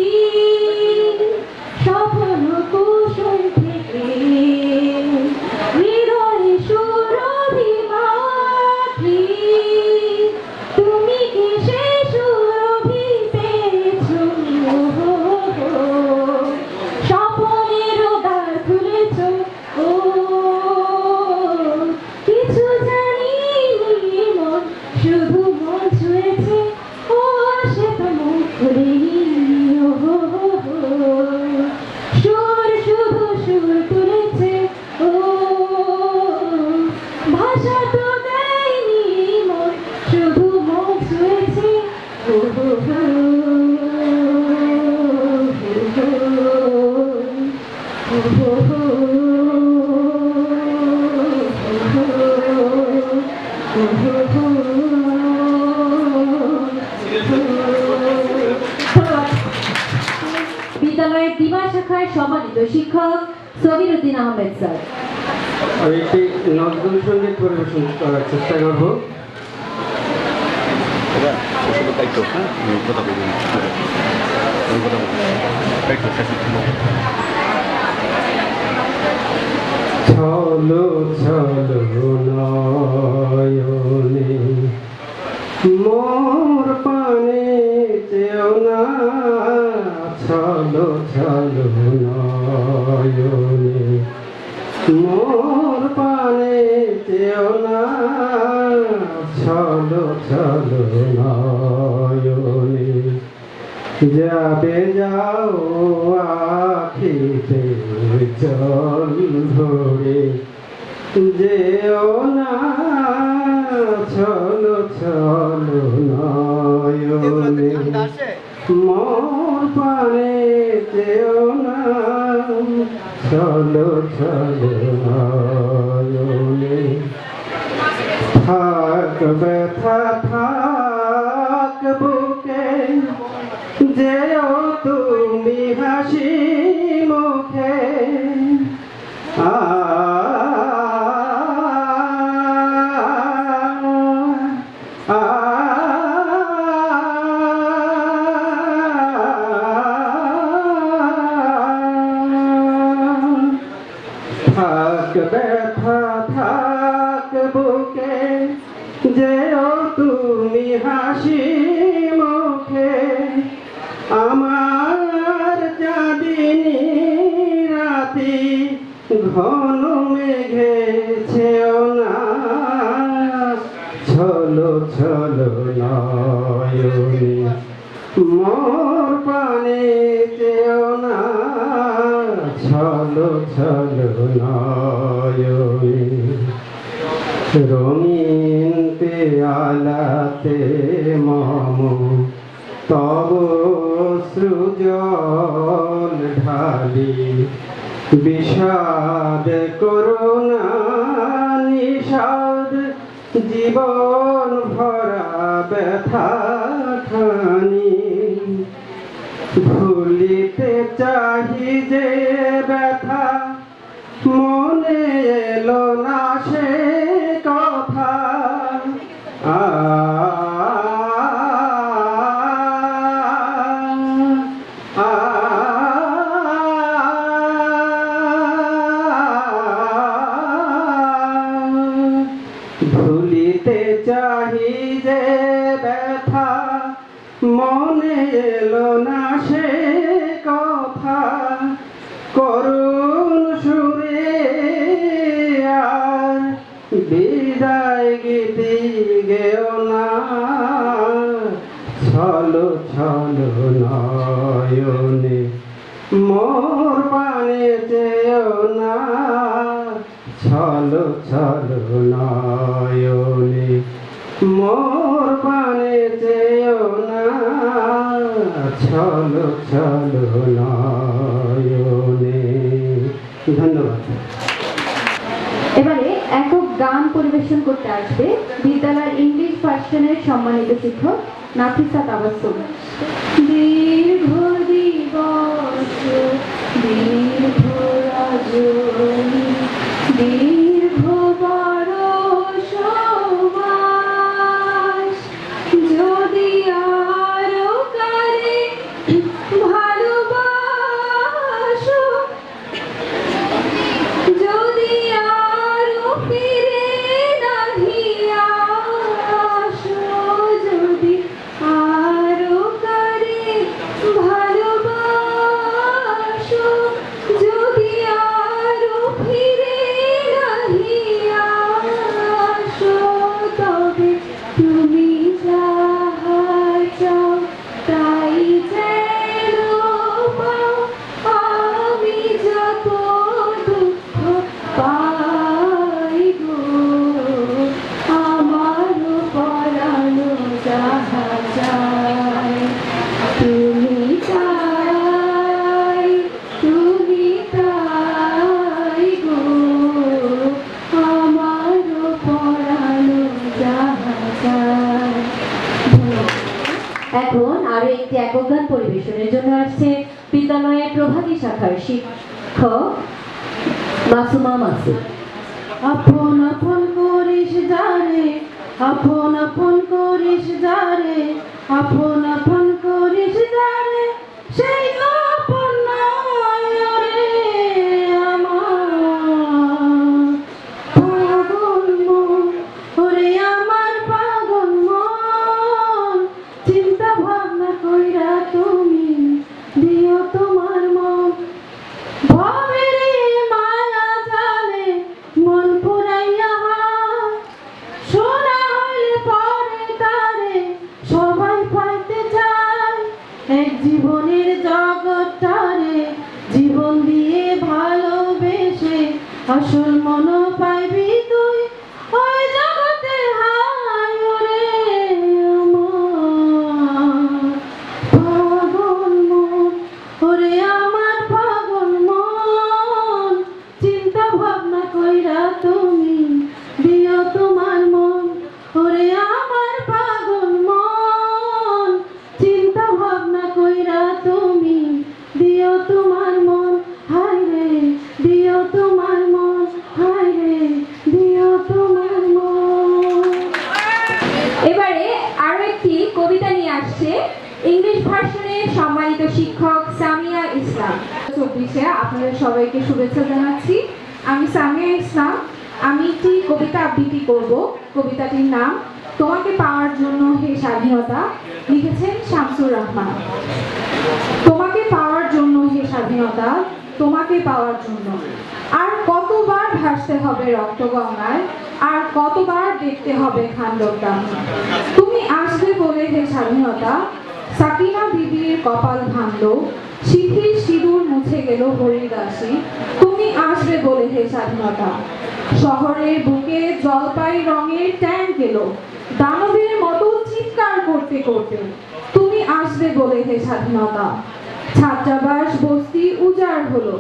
স্বপ্ন কুসুম থেকে হৃদয়ে সুরভি মাখি তুমি কি সে সুরভি পেয়েছো স্বপ্নের দ্বার খুলেছো ও কিছু জানিনি মন শুধু মন ছুঁয়েছে ও সে তো মন খুলেনি সুর শুধু সুর তুলেছে ও ভাষা তো দেয়নি মন শুধু মন ছুঁয়েছে ও বিদ্যালয়ের দিবা শাখার সম্মানিত শিক্ষক সবির উদ্দিন আহমেদ স্যার। আমি একটি নজরুল সঙ্গীত পরিবেশন করার চেষ্টা করব। ছলো ছলো নয়নে মোর পানে চেও না, ছলো ছলো নয়নে মোর পানে চেও না, ছলো ছলো নয়নে যাবে যাও আখিতে জল ধরে যেও না, ছলো ছলো নয়নে মোর পানে যেও না, ছলো ছলো নয়নে থাক ব্যথা থাক বুকে যেও তুমি হাসি মুখে, থাক ব্যথা থাক বুকে যেও তুমি হাসি মুখে, আমার চাঁদিনী রাতি ঘন মেঘে ছেও না, ছলো ছলো নয়নে মোর পানে চেও না, ছলো ছলো নয়নে রঙিন পেয়ালাতে মম তব সৃজল ঢালি, বিষাদ করুণা নিষাদ জীবন ভরা ব্যথা খানি, ভুলিতে চাহি যে ব্যথা মনে এলো না সে কথা, ভুলিতে চাহি যে ব্যথা মনে এলো না সে কথা, করুণ সুরে আর বিদায় গীতি গেও না, ছলো ছলো নয়নে মোর পানে চেও না, ছলো ছলো নয়নে মোর পানে চেও না, ছলো ছলো নয়নে। ধন্যবাদ। এবারে একক গান পরিবেশন করতে আসবে বিদ্যালয়ের ইংলিশ ভার্সনের সম্মানিত শিক্ষক নাফিসা তাবাসসুম। দীর্ঘ দিবস দীর্ঘ রজনী দীর্ঘ বড় সময় এখন আরো একটি একক গান পরিবেশনের জন্য আসছে বিদ্যালয়ের প্রভাতী শাখার শিক্ষক মাসুমা মাসুদ। আপন আপন করিস যারে, আপন আপন করিস যারে, আপন আপন করিস যারে, সেই আপন নয় রে আমার পাগল মন, ওরে আমার পাগল মন, চিন্তা ভাবনা কইরা তুমি দিও তোমার মন, ভবেরে মায়া জালে মন পুরাইয়া, সোনা হইলে পরে তারে সবাই পাইতে চায়, এক জীবনের জগৎটারে জীবন দিয়ে ভালোবেসে আসল মন পাইবি তুই, ওই জগতে হায় ওরে আমার পাগল মন, ওরে আমার পাগল মন, চিন্তা ভাবনা কইরা তুমি দিও তোমার মন, ওরে আমার পাগল মন, চিন্তা ভাবনা কইরা তুমি দিও তোমার মন, হায় রে দিও তোমার মন, হায় রে দিও তোমার মন। এবারে আরো একটি কবিতা নিয়ে আসছে ইংলিশ ভার্সনের সম্মানিত শিক্ষক সামিয়া ইসলাম। 24-এ আপনাদের সবাইকে শুভেচ্ছা জানাচ্ছি। আমি সামিয়া ইসলাম। আমি একটি কবিতা আবৃত্তি করব। কবিতাটির নাম তোমাকে পাওয়ার জন্য হে স্বাধীনতা, লিখেছেন শামসুর রহমান। তোমাকে পাওয়ার জন্য হে স্বাধীনতা, তোমাকে পাওয়ার জন্য আর কতবার ভাসতে হবে রক্তগঙ্গায়, আর কতবার দেখতে হবে খান্ডবদাহ। তুমি আসবে বলে হে স্বাধীনতা, সাকিনা বিবির কপাল ভাঙলো, শিথির সিঁদুর মুছে গেল হরিদাসী। তুমি আসবে বলে হে স্বাধীনতা, শহরের বুকে জলপাই রঙের ট্যাঙ্ক এলো, দানবের মতো চিৎকার করতে করতে। তুমি আসবে বলে হে স্বাধীনতা, ছাত্রাবাস বস্তি উজাড় হলো,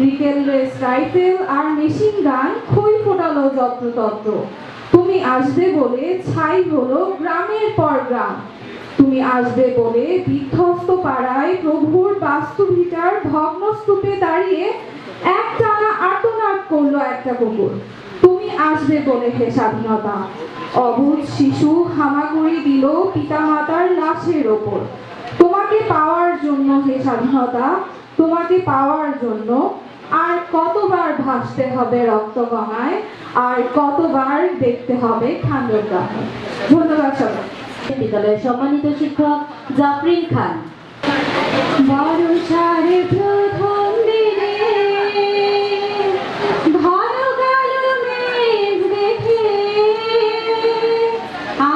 রিকেল রেস রাইফেল আর মেশিন গান খই ফোটালো যত্রতত্র। তুমি আসবে বলে ছাই হলো গ্রামের পর গ্রাম। তুমি আসবে বলে বিধ্বস্ত পাড়ায় প্রভুর বাস্তুভিটার ভগ্নস্তূপে দাঁড়িয়ে একটানা আর্তনাদ করলো একটা কুকুর। তুমি আসবে বলে হে স্বাধীনতা, অবুঝ শিশু হামাগুড়ি দিল পিতামাতার লাশের ওপর। তোমাকে পাওয়ার জন্য হে স্বাধীনতা, তোমাকে পাওয়ার জন্য আর কতবার ভাসতে হবে রক্তগঙ্গায়, আর কতবার দেখতে হবে খান্ডবদাহ। ধন্যবাদ সবাই। বিদ্যালয়ের সম্মানিত শিক্ষক জাফরিন খান। বর্ষার প্রথম দিনে ভালো কালো মেঘ দেখে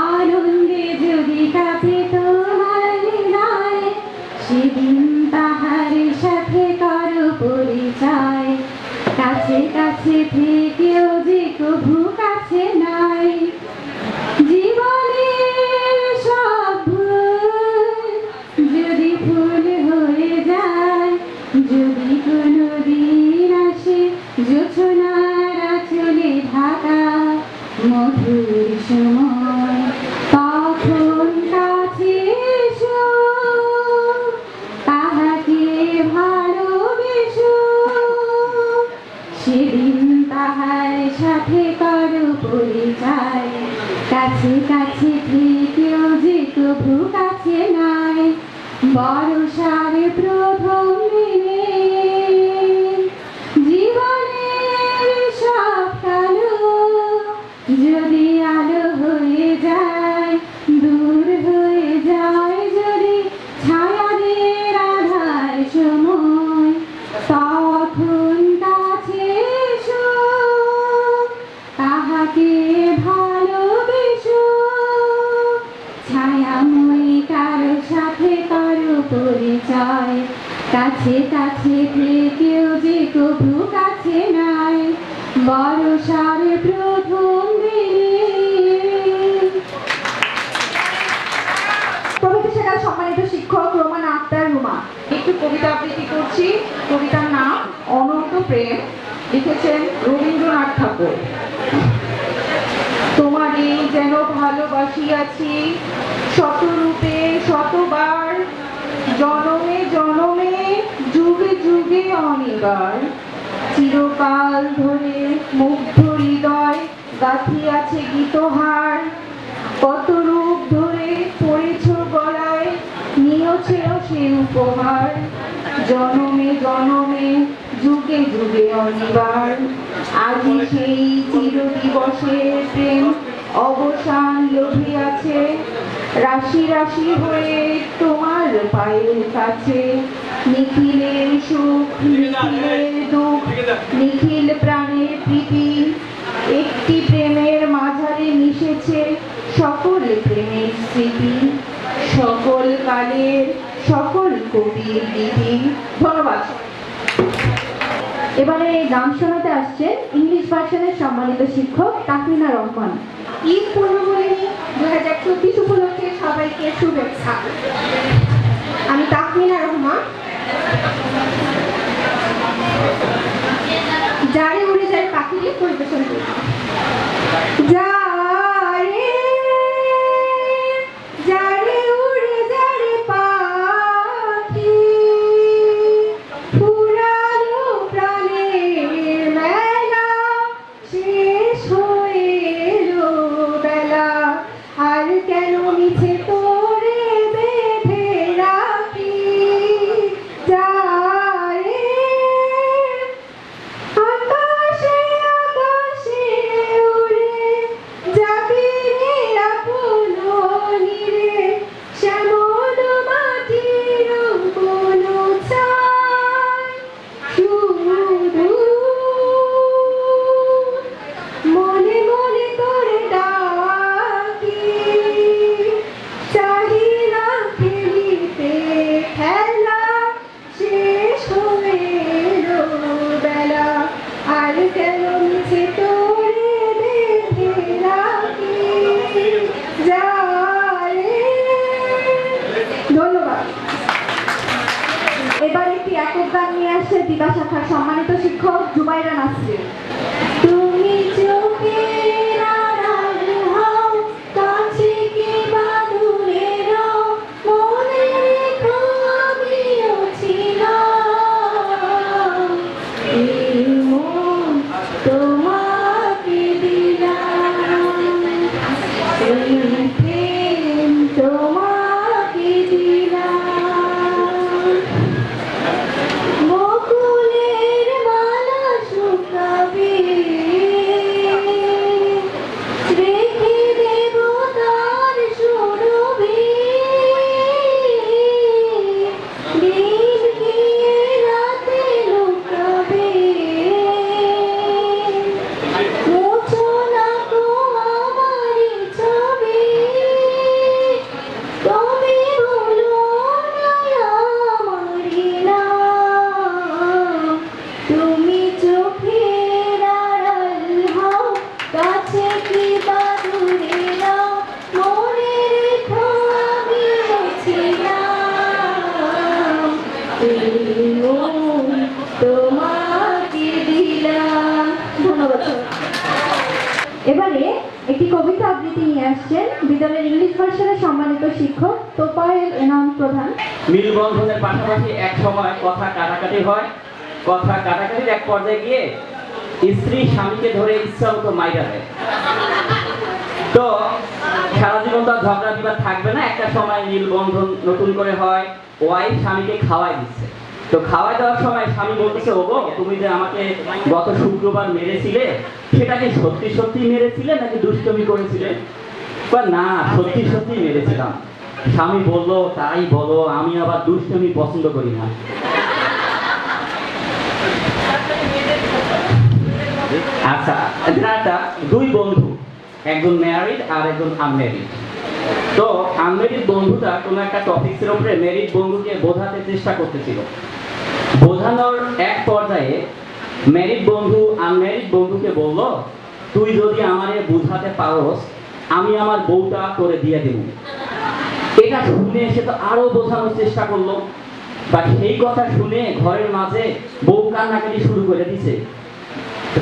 আনন্দে যদি কাঁপে তোমার হৃদয়, সেদিন তাহার সাথে করো পরিচয়, কাছে কাছে থেকেও যে কভু কাছে নাই। জীবনের সব ভুল যদি ভুল হয়ে যায়, যদি কোনোদিন আসে জোছনার আঁচলে ঢাকা মধুর সময়, তখন কাছে এসো তাহাকে ভালোবেসো, সেদিন তাহার সাথে করো পরিচয়, কাছে কাছে থেকেও যে কভু কাছে নাই। বর্ষার প্রথম দিনে জীবনের সব কালো যদি আলো হয়ে যায়, দূর হয়ে যায় যদি ছায়াদের আধার সময়, তখন কাছে এসো তাহাকে ভালোবেসো, ছায়াময়ী কারো সাথে কারো পরিচয়, কাছে কাছে থেকেও যে কভু কাছে নাই। বর্ষার প্রথম দিনে। প্রভাতী শাখার সম্মানিত শিক্ষক রোমানা আক্তার রুমা। একটু কবিতা আবৃত্তি করছি। কবিতার নাম অনন্ত প্রেম, লিখেছেন রবীন্দ্রনাথ ঠাকুর। তোমারই যেন ভালোবাসিয়াছি শতরূপে শতবার, জনমে জনমে যুগে যুগে অনিবার। চিরকাল ধরে মুগ্ধ হৃদয় গাঁথিয়াছে গীতহার, কত রূপ ধরে পড়েছ গলায় নিয়েছিল সে উপহার। জনমে জনমে যুগে যুগে অনিবার, আজি সেই চির দিবসের প্রেম অবসান লোভিয়াছে। রাশি রাশি হয়ে তোমার পায়ের কাছে, নিখিলের সুখ নিখিলের দুঃখ নিখিল প্রাণের প্রীতি। একটি প্রেমের মাঝারে মিশেছে সকল প্রেমের স্মৃতি, সকল কালের সকল কবির গীতি। ধন্যবাদ। এবারে গান শোনাতে আসছেন ইংলিশ ভার্সনের সম্মানিত শিক্ষক তাহমিনা রহমান। ঈদ পূর্ণমণি 2024 উপলক্ষে সবাইকে শুভেচ্ছা। আমি তাহমিনা রহমান যারে উড়ে যায় পাখিরে পরিবেশন করি। যারে যারে উড়ে যারে পাখি, পুরানো প্রাণের মেলা শেষ হয়ে এলো বেলা। আর কেন মিছে তোরে বেঁধে রাখি, যারে আকাশে আকাশে উড়ে যাবি রে আপন নিরে, শ্যামল মাটির কোনো ছাই শুধু মনে মনে করে ডাকি। চাহি না খেলিতে খেলা শেষ হয়ে এলো বেলা। আর কেন মিছে তোরে বেঁধে রাখি, যারে। ধন্যবাদ। এবার একটি একক গান নিয়ে আসছে দিবা শাখার সম্মানিত শিক্ষক জুবাইরা নাসরিন। তুমি চোখের আড়াল হও, কাছে কি বা দূরে রও, মনে রেখো আমিও ছিলাম। এই মন তোমাকে দিলাম, এই প্রেম তোমাকে দিলাম। বকুলের মালা শুকাবে, রেখে দেব তার সুরভি। দিন গিয়ে রাতে লুকাবে, মুছো না গো আমারই ছবি। তবে বলো না আমারই নাম, তুমি চোখের আড়াল হও, কাছে কি বা দূরে নাও, মনে রেখো আমিও ছিলাম। এই মন তোমাকে দিলাম। ধন্যবাদ। এবারে একটি কবিতা আবৃত্তি নিয়ে আসছেন বিদ্যালয়ের ইংলিশ ভার্সনের সম্মানিত শিক্ষক তোফায়েল এনাম প্রধান। মিলবন্ধনের পাশাপাশি এক সময় কথা কাটাকাটি হয়। কথা কাটাকাটির এক পর্যায়ে গিয়ে স্ত্রী স্বামীকে ধরে ইচ্ছা মতো মাইরা দেয়। তো সারা জীবন তো ঝগড়া বিবাদ থাকবে না, একটা সময় মিলবন্ধন নতুন করে হয়। ওয়াইফ স্বামীকে খাওয়াই দিচ্ছে। তো খাওয়াই দেওয়ার সময় স্বামী বলতেছে, ওগো তুমি যে আমাকে গত শুক্রবার মেরেছিলে, সেটা কি সত্যি সত্যি মেরেছিলে নাকি দুষ্টমি করেছিলে? না, সত্যি সত্যি মেরেছিলাম। স্বামী বলল, তাই বলো, আমি আবার দুষ্টমি পছন্দ করি না। আচ্ছা, একটা দুই বন্ধু, একজন ম্যারিড আর একজন আনম্যারিড। তো আনম্যারিড বন্ধুটা কোনো একটা টপিক্সের উপরে ম্যারিড বন্ধুকে বোঝাতে চেষ্টা করতেছিল। বোঝানোর এক পর্যায়ে ম্যারিড বন্ধু আনম্যারিড বন্ধুকে বলল, তুই যদি আমারে বোঝাতে পারোস, আমি আমার বউটা করে দিয়ে দেব। এটা শুনে সে তো আরো বোঝানোর চেষ্টা করলো, বা সেই কথা শুনে ঘরের মাঝে বউ কান্নাকাটি শুরু করে দিছে।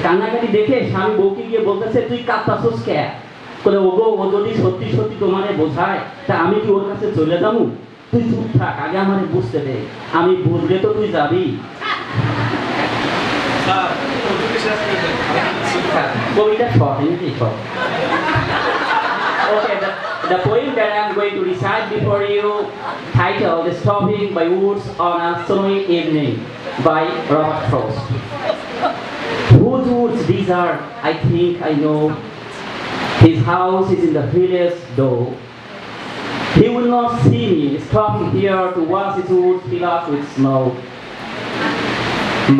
কান্নাকাটি দেখে স্বামী বউকে গিয়ে বলতেছে, তুই কাঁদতাছস কে? বলে ওগো ও যদি সত্যি সত্যি তোমারে বোঝায় তা আমি কি ওর কাছে চলে যাবো? তুই চুপ থাক, আগে আমারে বুঝতে দে, আমি বুঝলে তো তুই যাবি। কবিতা শর্ট, এমনিতেই short. Okay, the poem that I'm going to recite before you, titled "Stopping by Woods on a Snowy Evening" by Robert Frost. Whose woods these are, I think I know. His house is in the village door. He will not see me stopping here to watch his woods fill up with snow.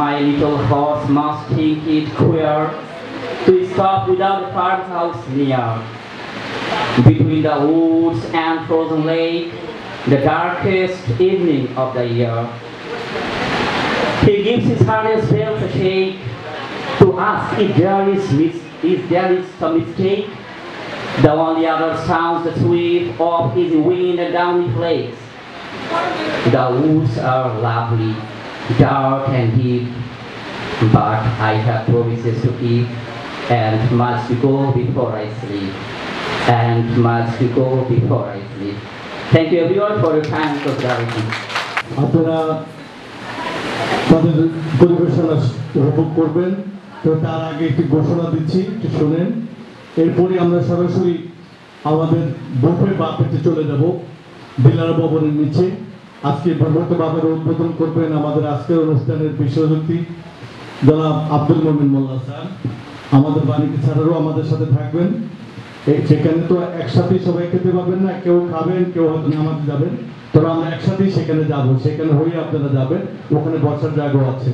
My little horse must think it queer to stop without a farmhouse near. Between the woods and frozen lake, the darkest evening of the year, he gives his harness bells a shake to ask if there is some mistake. The only other sounds the sweep of his wind and downy flakes. The woods are lovely, dark and deep, but I have promises to keep, and must go before I sleep. And must go before I sleep. Thank you everyone for your time and consideration. আপনারা তাদের পরিবেশনা উপভোগ করবেন, তো তার আগে একটি ঘোষণা দিচ্ছি, একটু শোনেন। এরপরে আমরা সরাসরি আমাদের বুফে বাফেতে চলে যাব দিলারা ভবনের নিচে। আজকে বুফে বাফের উদ্বোধন করবেন আমাদের আজকের অনুষ্ঠানের বিশেষ অতিথি জনাব আব্দুল মোমিন মোল্লা স্যার। আমাদের বাণিজ্য স্যারেরও আমাদের সাথে থাকবেন। সেখানে তো একসাথেই সবাই খেতে পাবেন না, কেউ খাবেন, কেউ হয়তো নামাতে যাবেন, তবে আমরা একসাথেই সেখানে যাব, সেখানে হয়ে আপনারা যাবেন, ওখানে বসার জায়গা আছে।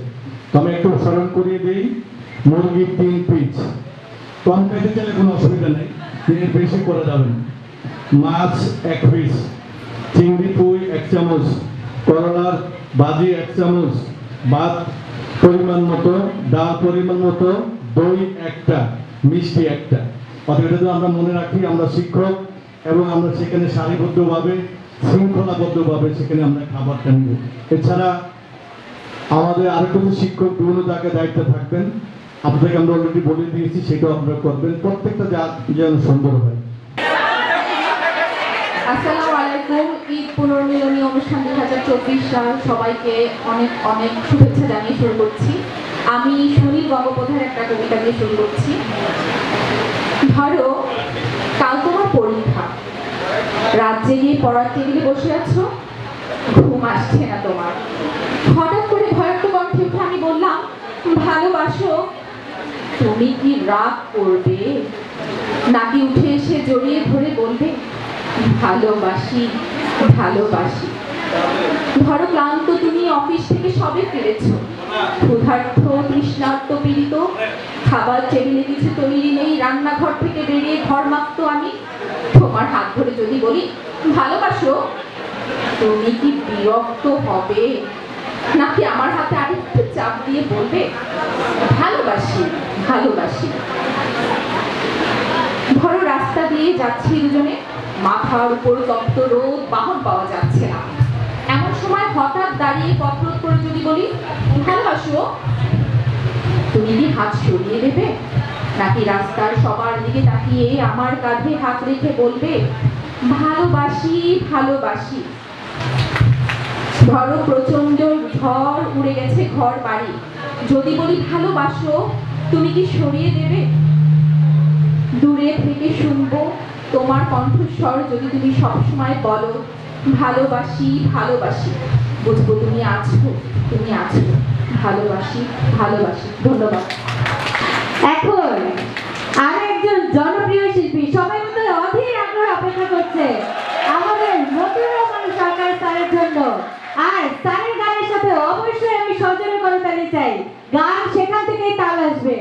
তো আমি একটু স্মরণ করিয়ে দিই, মুরগির 3 পিস, কম খাইতে চাইলে কোনো অসুবিধা নেই, 3 বেশি করে যাবেন। মাছ 1 পিস, চিংড়ি পুঁই 1 চামচ, করলার ভাজি 1 চামচ, ভাত পরিমাণ মতো, ডাল পরিমাণ মতো, দই 1টা, মিষ্টি 1টা। অর্থাৎ এটা আমরা মনে রাখি, আমরা শিক্ষক এবং আমরা সেখানে সারিবদ্ধভাবে শৃঙ্খলাবদ্ধভাবে সেখানে আমরা খাবারটা নিব। এছাড়া আমাদের আরো কিছু শিক্ষক বিভিন্ন জায়গায় দায়িত্বে থাকবেন, আপনাদেরকে আমরা অলরেডি বলে দিয়েছি, সেটাও আপনারা করবেন, প্রত্যেকটা যেন সুন্দর হয়। আসসালামু আলাইকুম। ঈদ পুনর্মিলনী অনুষ্ঠান 2024 সাল সবাইকে অনেক অনেক শুভেচ্ছা জানিয়ে শুরু করছি। আমি সুনীল গঙ্গোপাধ্যায়ের একটা কবিতা দিয়ে শুরু করছি। ধরো কাল তোমার পরীক্ষা, রাত জেগে পড়ার টেবিলে বসে আছো, ঘুম আসছে না তোমার। হঠাৎ করে ভয়াক্ত কণ্ঠে উঠে আমি বললাম, ভালোবাসো। তুমি কি রাগ করবে, নাকি উঠে এসে জড়িয়ে ধরে বলবে, ভালোবাসি ভালোবাসি। ধরো ক্লান্ত তুমি অফিস থেকে সবে ফিরেছো, ক্ষুধার্ত তৃষ্ণার্ত পীড়িত, খাবার টেবিলে কিছু তৈরি নেই, রান্নাঘর থেকে বেরিয়ে ঘর মাখতো আমি। তোমার হাত ধরে যদি বলি ভালোবাসো, তুমি কি বিরক্ত হবে, নাকি আমার হাতে আরেকটু চাপ দিয়ে বলবে ভালোবাসি ভালোবাসি। ধরো রাস্তা দিয়ে যাচ্ছি দুজনে, মাথার উপর তপ্ত রোদ, বাহন পাওয়া যাচ্ছে না। এমন সময় হঠাৎ দাঁড়িয়ে পথরোধ করে যদি বলি ভালোবাসো, তুমি কি হাত সরিয়ে দেবে, নাকি রাস্তার সবার দিকে তাকিয়ে আমার কাঁধে হাত রেখে বলবে ভালোবাসি ভালোবাসি। ধরো প্রচন্ড ঝড়, উড়ে গেছে ঘর বাড়ি, যদি বলি ভালোবাসো, তুমি কি সরিয়ে দেবে? দূরে থেকে শুনবো তোমার কণ্ঠস্বর, যদি তুমি সবসময় বলো ভালোবাসি ভালোবাসি, বুঝবো তুমি আছো, তুমি আছো, ভালোবাসি ভালোবাসি। ধন্যবাদ। এখন আর একজন জনপ্রিয় শিল্পী, সবাই মতো অধীর আগ্রহ অপেক্ষা করছে আমাদের নতুন রহমান সরকার স্যারের জন্য। আর স্যারের গানের সাথে অবশ্যই আমি সজোরে করে ফেলতে চাই, গান সেখান থেকেই তাল আসবে।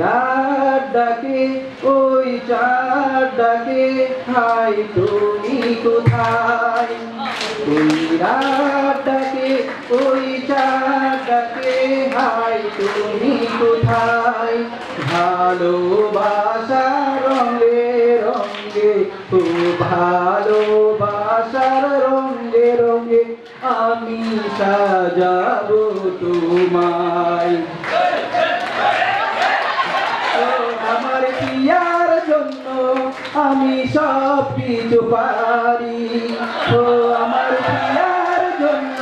রাত ডাকে ওই চাঁদ ডাকে, হাই তুমি কোথায়? ওই রাত ডাকে ওই চাঁদ ডাকে, হাই তুমি কোথায়? ভালোবাসার রঙে রঙে, ও ভালোবাসার রঙে রঙে আমি সাজাবো তোমায়। আমি সব কিছু পারি। ও আমার প্রিয়ার জন্য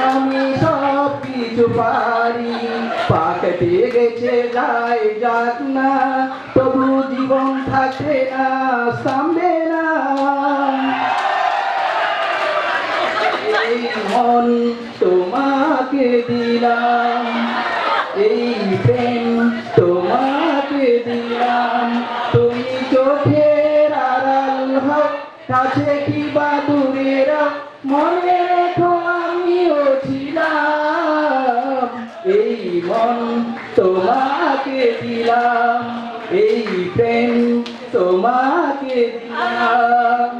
আমি সব কিছু পারি। পাকতে গেছে যাই যাক না, তবু জীবন থাকে না, থামবে না। এই মন তোমাকে দিলাম, এই প্রেম তোমাকে দিলাম। তুমি চোখের আড়াল হও, কাছে কি বা দূরের, মনে রেখো আমিও ছিলাম। এই মন তোমাকে দিলাম, এই প্রেম তোমাকে দিলাম।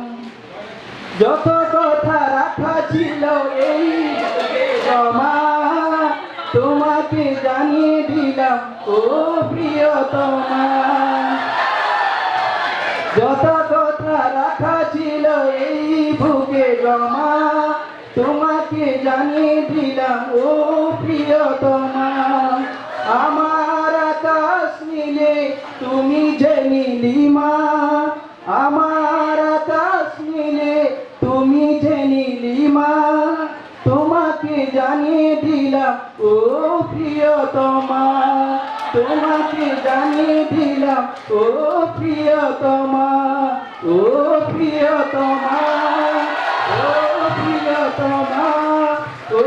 যত কথা রাখা ছিল এই জমা, তোমাকে জানিয়ে দিলাম ও প্রিয়তমা। যত কথা রাখা ছিল এই বুকে জমা, তোমাকে জানিয়ে দিলাম ও প্রিয়তমা। আমার আকাশ নীলে তুমি যে নীলিমা, আমার আকাশ নীলে তুমি যে নীলিমা। তোমাকে জানিয়ে দিলাম ও প্রিয়তমা, তোমাকে জানিয়ে দিলাম ও প্রিয়তমা, ও প্রিয়তমা, ও প্রিয়তমা, ও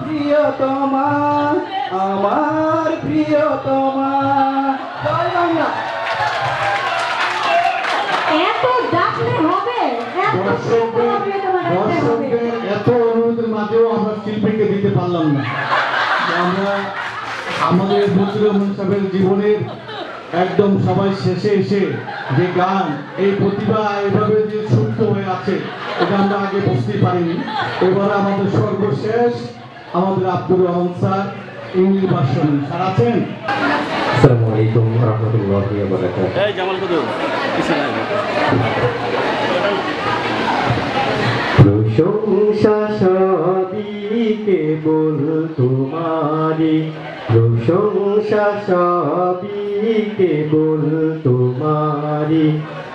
প্রিয়তমা, আমার প্রিয়তমা। জয় বাংলা। এত ডাকলে হবে? দর্শকদের এত অনুরোধের মাঝেও আমরা শিল্পীকে দিতে পারলাম না। আমরা আমাদের মতিউর রহমান সাহেবের জীবনের একদম সবাই শেষে এসে যে গান, এই প্রতিভা এভাবে যে সুপ্ত হয়ে আছে, এটা আমরা আগে বুঝতেই পারিনি। এবারে আমাদের সর্বশেষ আমাদের Abdur Rahman sir English version sir আছেন। আসসালামু আলাইকুম ওয়া রাহমাতুল্লাহি ওয়া বারাকাতুহু। এই জামাল কত কিছু নাই। প্রশংসা সবই কেবল তোমারি, প্রশংসা সবই কেবল তোমারি।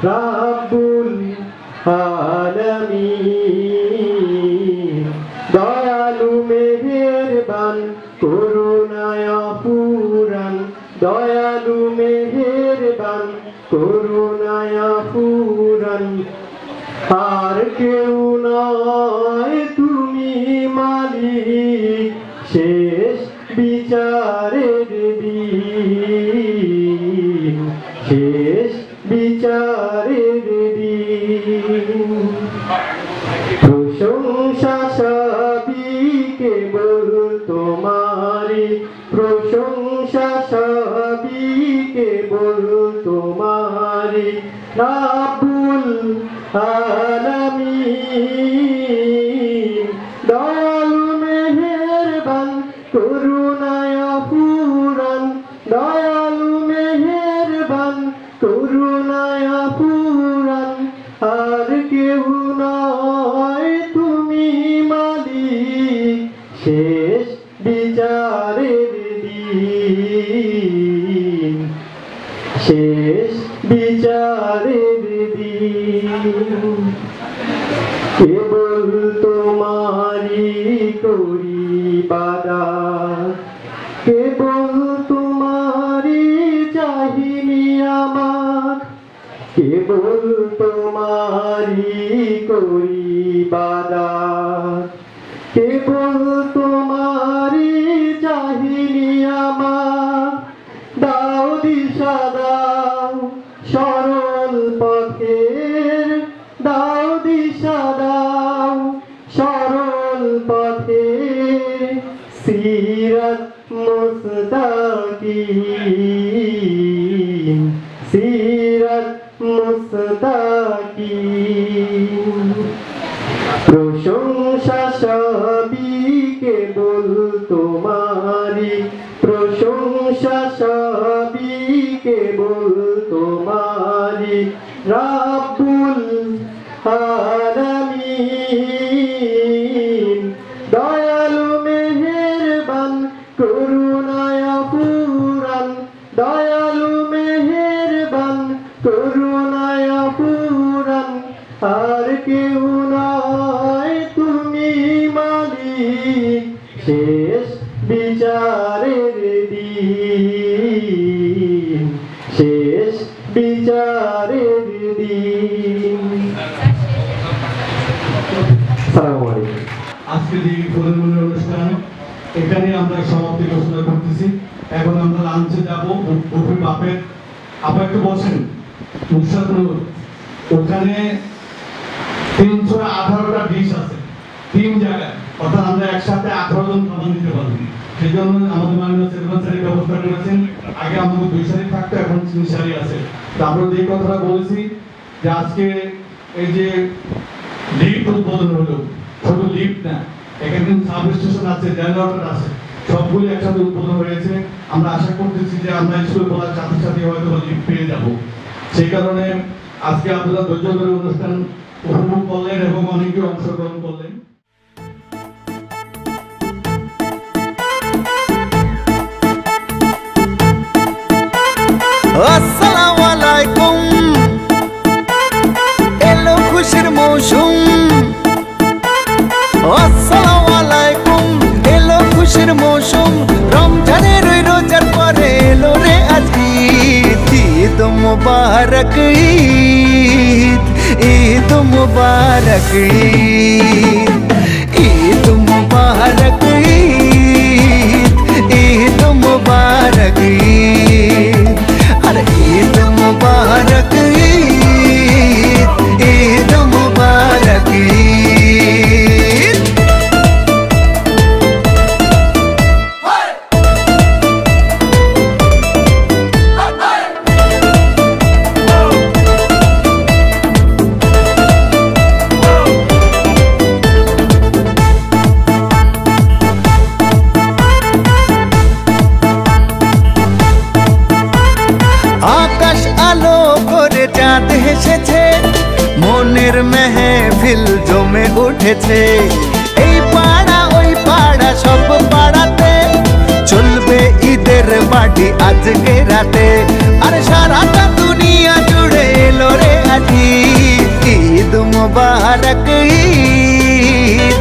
রাব্বুল আলামিন দয়ালু মেহেরবান করুণায় অপুরান, দয়ালু মেহেরবান করুণায় অপুরান। আর কেউ নয় তুমি মালিক, শেষ বিচারের দিন, শেষ বিচারের দিন। প্রশংসা সবই কেবল তোমারি, প্রশংসা সবই কেবল তোমারি। রাব্বুল আলামিন দয়ালু মেহেরবান করুণায় অপুরান, দয়ালু মেহেরবান করুণায় অপুরান। আর কেউ নয় তুমি মালিক, শেষ বিচারের দিন, শেষ বিচারের দিন। কেবল তোমারি করি ইবাদত, কেবল তোমারি চাহিনি আমার, কেবল তোমারি করি ইবাদত, কেবল তোমারি চাহিনি আমার। দাও দিশা দাও সরল পথের, দাও দিশা দাও সরল পথের। সিরাত মুস্তাকিম, সিরাত মুস্তাকিম। প্রশংসা সবই কেবল তোমারি, প্রশংসা সবই কেবল তোমারি। রাব্বুল আলামিন দয়ালু মেহেরবান করুণায় অপুরান, দয়ালু মেহেরবান করুণায় পুরাণ আর কেউ নয়, তুমি মালিক শেষ বিচারের দিন, শেষ বিচারের দিন। আসসালামু আলাইকুম। আজকের এই ফুলের অনুষ্ঠান এখানে আমরা সমাপ্তি ঘোষণা করতেছি। এখন আমরা লাঞ্চে যাবো। অফির বাপের আপা একটু বসেন। ওখানে 318টা ডিশ আছে 3 জায়গায়, অর্থাৎ আমরা একসাথে 18 জন খাবার নিতে পারবো। সেই জন্য আমাদের মাননীয় চেয়ারম্যান স্যারের ব্যবস্থা করেছেন। আগে আমাদের 2 সারি থাকতো, এখন 3 সারি আছে। তারপরে যে কথাটা বলেছি যে আজকে এই যে লিফট উদ্বোধন হলো, শুধু লিফট না, এখানে সাব স্টেশন আছে, জেনারেটর আছে, সবগুলো একসাথে উদ্বোধন হয়েছে। আমরা আশা করতেছি যে আমরা স্কুল পড়ার সাথে সাথে হয়তো লিফট পেয়ে যাব। সেই কারণে আজকে আপনারা ধৈর্য ধরে অনুষ্ঠান উপভোগ করলেন এবং অনেকে অংশগ্রহণ করলেন। আসসালামু আলাইকুম, এলো খুশির মৌসুম। আসসালামু আলাইকুম, এলো খুশির মৌসুম। রমজানের ওই রোজার পরে এলো রে আজ ঈদ। ঈদ মুবারক ঈদ, ঈদ মুবারক ঈদ, ঈদ মুবারক ঈদ, ঈদ মুবারক ঈদ। अरे ईद मुबारक ईद, ईद मुबारक ईद। আকাশ আলো করে চাঁদ হেসেছে, মনের মেহফিল জমে উঠেছে। এই পাড়া ওই পাড়া সব পাড়াতে চলবে ঈদের বাড়ি আজকে রাতে। আর সারাটা দুনিয়া জুড়ে এলো রে আজ ঈদ। ঈদ মুবারক ঈদ,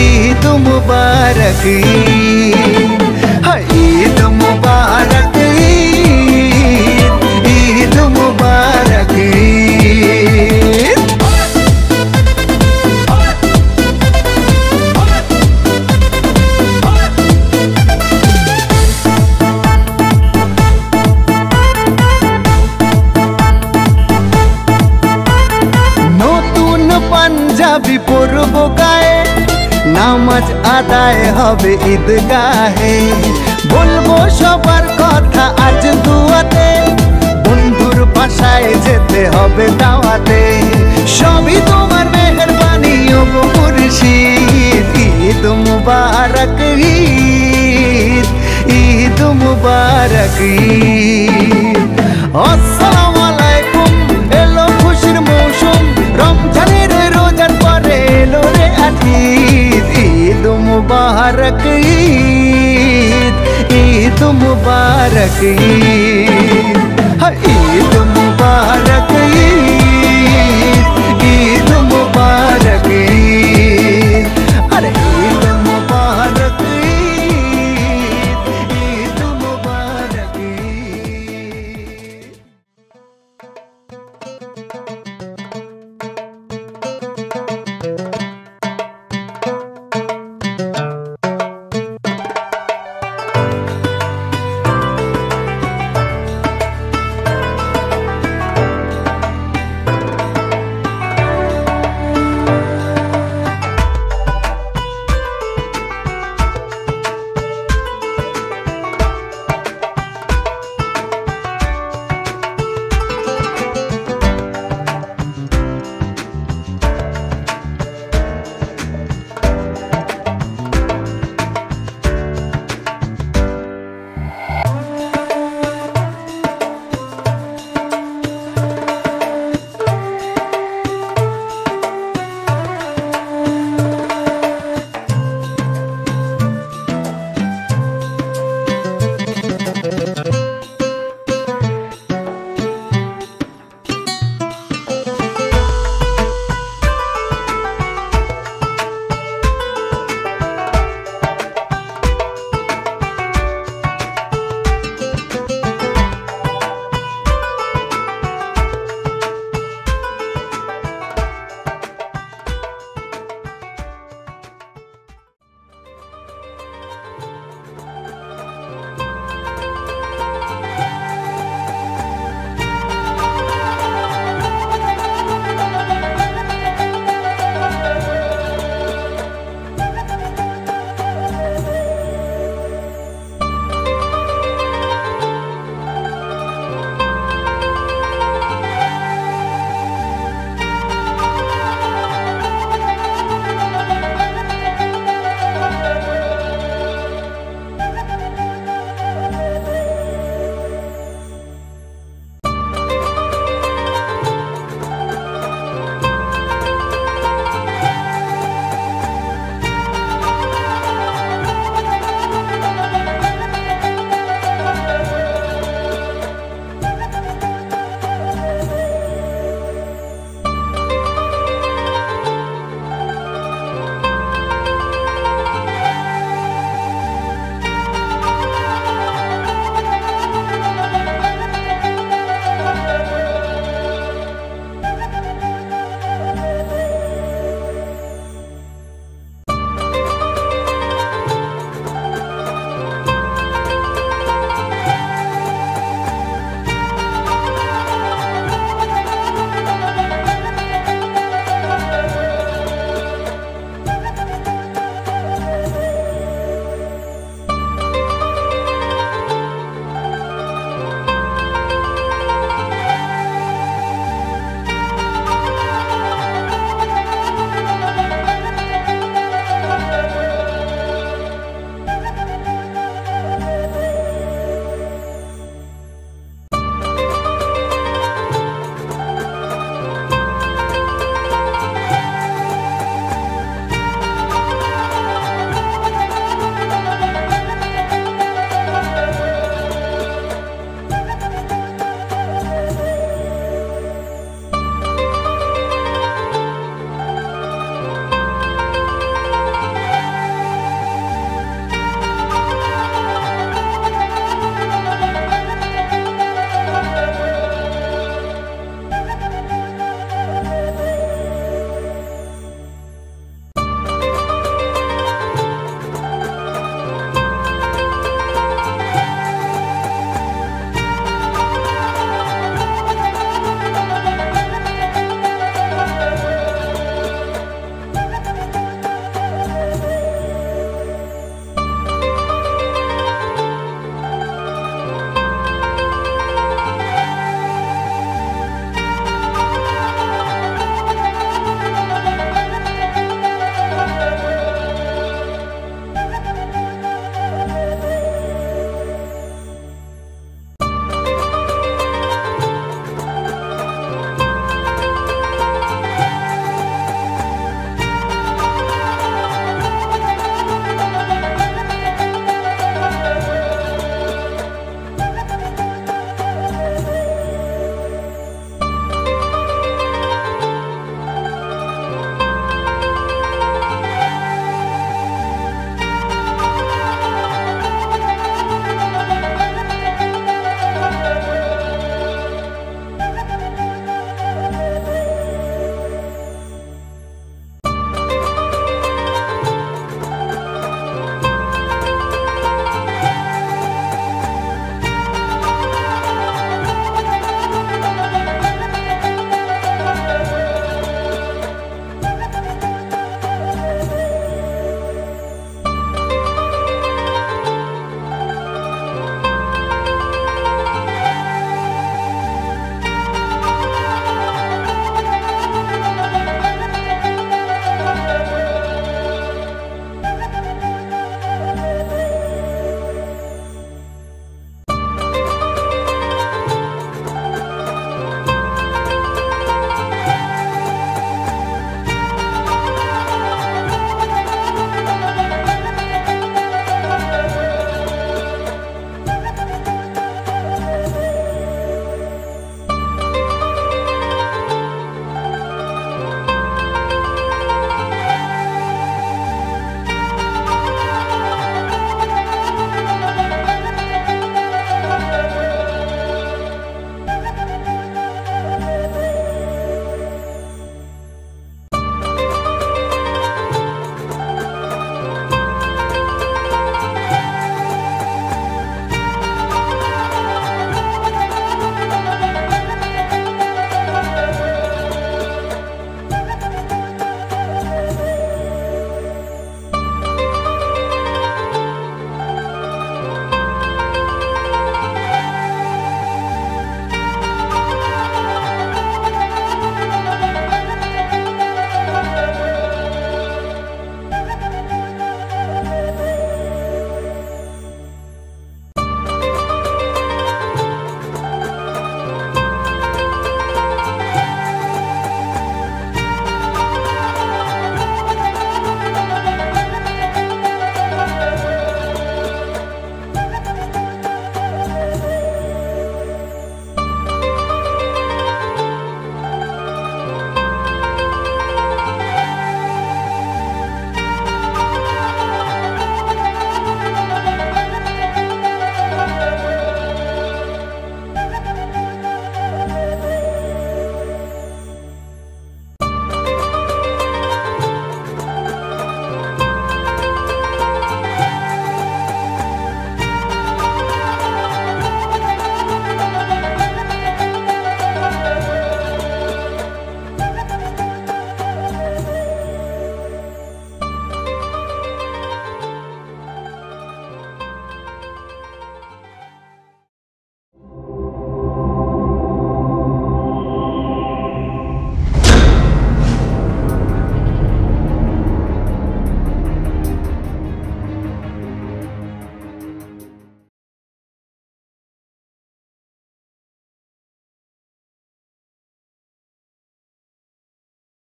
ঈদ মুবারক ঈদ, ঈদ মুবারক ঈদ, ঈদ মুবারক ঈদ। নতুন পাঞ্জাবি পরব গায়ে, নামাজ আদায় হবে ঈদগাহে। বলবো সবার কথা আজ দুয়াতে, বন্ধুর বাসায় যেতে হবে দাওয়াতে। সবই তোমার মেহেরবানি ও মুর্শিদ। ঈদ মুবারক ঈদ, ঈদ মুবারক ঈদ। আসসালামু আলাইকুম, এলো খুশির মৌসুম। রমজানের রোজার পরে এলো রে আজ ঈদ। ঈদ মুবারক ঈদ, ঈদ মুবারক ঈদ।